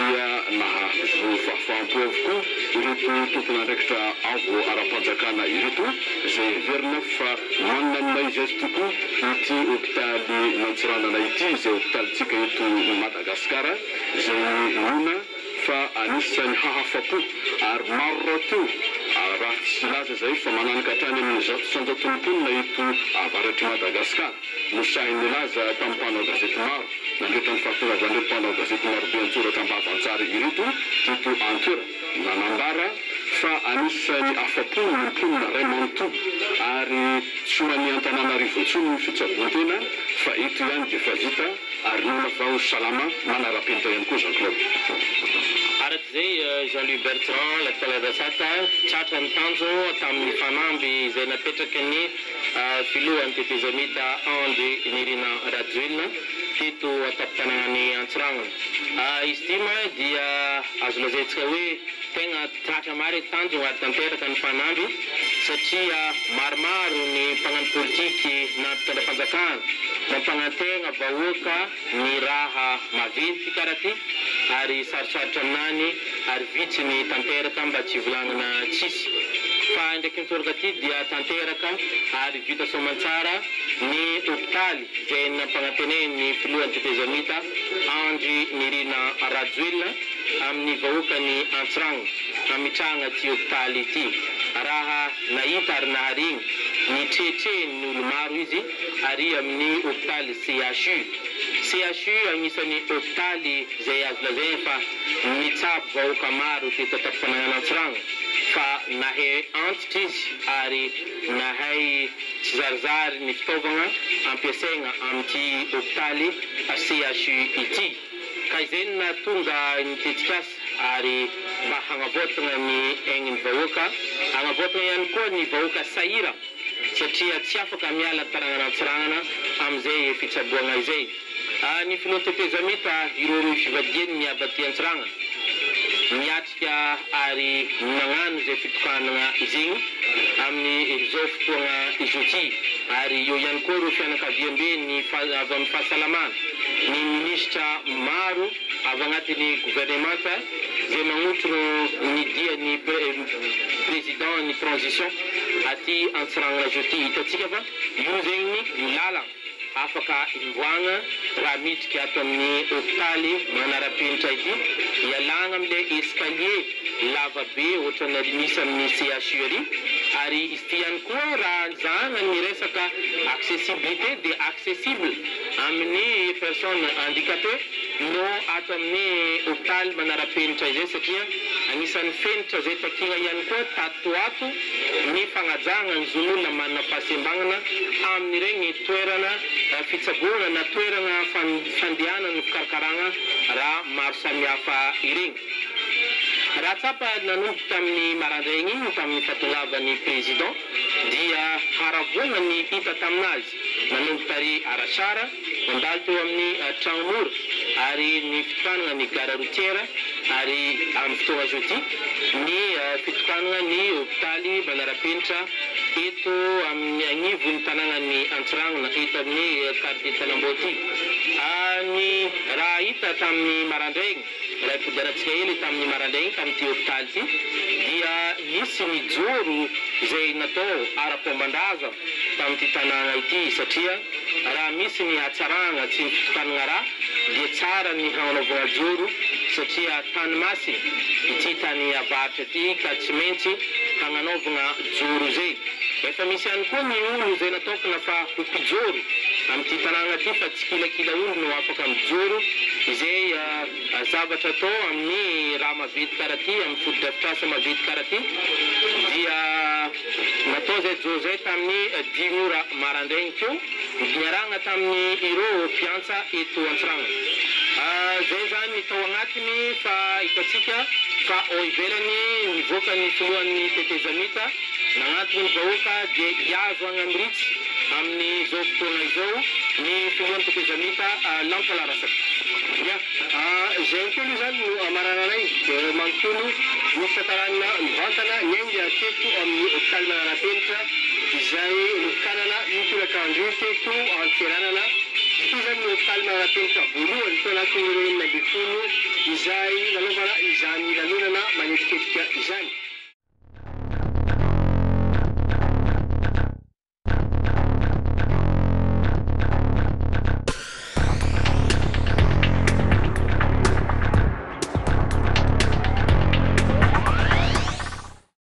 dia nahazo fahafaham-po avokoa ireto tompon'andraikitra avo ara-panjakana ireto izay heverina fa manana ny maizy azy tokoa ity hopitaly Nantsiranana ity izay hopitalitsika eto Madagasikara izay nona fa anisany hahafapo ary maro rahateo raha tsy laza zay fa mananika hatrany amin'ny 100 eto avaratry Madagasikara no sahiny laza tamin'ny mpanao gazety maro nandrehetra ny fahatongavan'ireo mpanao gazety maro be antsoratra am-bavantsary ireto teto an-toera nanambara fa anisany afapo ny mponina ray manontolo ary tsy man'ny Antananarivo intsony ny fitsaboan-tena fa eto ihany dia efa vita ary nona fa ho salama manara-penitra ihany koa Jean-Claude. Arak'izay Jean-Louis Bertrand Latalazasata tratra ny tanjo tamin'ny fanamby izay napetraky ny filohan'ny tetezamita André Nirina Rajoelina teto atapitanagnany Antsiragnana. Izy ity ma dia azo lazaintsika hoe tegna tratra maro tanjo ary tanteraka ny fanamby satria maromaro ny mpagnano politiky na mpitondram-panjakana mampanantegna vahoaka ny raha maventy karaha ty ary sarosarotra aminany ary vitsy ny tanteraka mba tsy volagnana tsisy. Fa ndraiky nitoraka ty dia tanteraka ary vita soamantsara ny hopitaly izay nampananteneny ny filohan'ny tetezamita André Nirina Rajoelina amin'ny vahoakany Antsiragnana hamitrahana ty hopitaly ity. Raha nahita ary naharigny ny tretreny olo maro izy ary amin'ny hopitaly CHU. CHU agnisan'ny hopitaly izay azo lazaina fa mitsabo vahoaka maro teto atapitanagnana Antsiragnana fa nahay antitra izy ary nahay tsy zarizary ny fitaovagna ampiasaigna amin'ity hopitaly CHU ity. Ka izay no nahatonga nitetika asa ary mba hagnavaotana ny aign'ny vahoaka, hagnavaotana ihany koa ny vahoaka sahira satria tsy afaka miala taragnana Antsiragnana amin'izay fitsaboana izay. Ny filohan'ny tetezamita iroa fivadiany miabaty Antsiragnana miatrika ary nagnano izay fitokanana izigny amin'ny izao fotoagna izao ty ary eo ihany koa ireo fianakaviam-be ny avy amin'ny fahasalamana ny minisitra maro avy agnatin'ny gouvernemanta izay magnotro ny dia ny président ny transition aty Antsiragnana zao ty. Hitatsika fa io zegny ny lalana afaka imboagna raha miditra ato amin'ny hopitaly manara-penitra ity ialagna amin'ilay escalier lava be ohatrana misy amin'ny CHU ary ary izy ty ihany koa raha zahana ny resaka accessibilité dia accessible amin'ny personne handicapée no ato amin'ny hopitaly manara-penitra izay satria anisan'ny fenitra izay takina ihany koa tatoato ny fagnajana ny zon'olona manana fahasembagnana amin'ireny toerana fitsaboana na toerana fandehanana ny fikarakarana raha maro samihafa ireny. Raha tsapa nanomboka tamin'ny maraindraigny igny tamin'ny fahatongavan'ny président dia haravoana ny hita taminazy nanomboka tary Arasara mandalo teo amin'ny Tragnomora ary ny fitokanana ny gare routière ary amin'ny fotoagna zao ty ny fitokanana ny hopitaly manara-penitra eto amin'ny agnivon'ny tanàgnan'ny Antsiragnana eto amin'ny quartier Talamboty. Ny raha hita tamin'ny maraindraigny raha ipodiaratsika hely tamin'ny maraindraigny tamin'ity hopitaly ty dia misy mijoro izay natao ara-pomban-draza tamin'ity tanàna ity satria raha misy ny hatsarana tsy ny fitokanana raha dia tsara ny hagnanovana joro satria tany masina ity tany avaratra ty ka tsy maintsy hagnanovana joro zay. Efa misy ihany koa ny olo izay natokana fa ho mpijoro amin'ity tanàna ty fa tsy kilakila olo no afaka mijoro izay zavatra atao amin'ny raha maventy karaha ty amin'ny foto-drafitrasa maventy karaha ty dia natao zay joro zay tamin'ny 10 ora maraindraigny teo niarahana tamin'ny ireo mpiantsa eto Antsiragnana. Zay zany ny tao agnatiny fa hitatsika fa ao ivelany nivoaka ny filohan'ny tetezamita nagnatony ny vahoaka dia hiazo agny amin'ny ritsy amin'izao fotoana izao ny filohan'ny tetezamita lampalaratsaky. Ya, izay kely io zany no amarana anay manontolo misy tantarana mivantana ny ainga teto amin'ny hôpitaly Manarapenitra izay notikanana nitolakandro teto an-tseranana. Ity zany ny hôpitaly Manarapenitra voalohany tao anatin'ireo 20 izay nanaovana izany lanonana manetriketrika izany.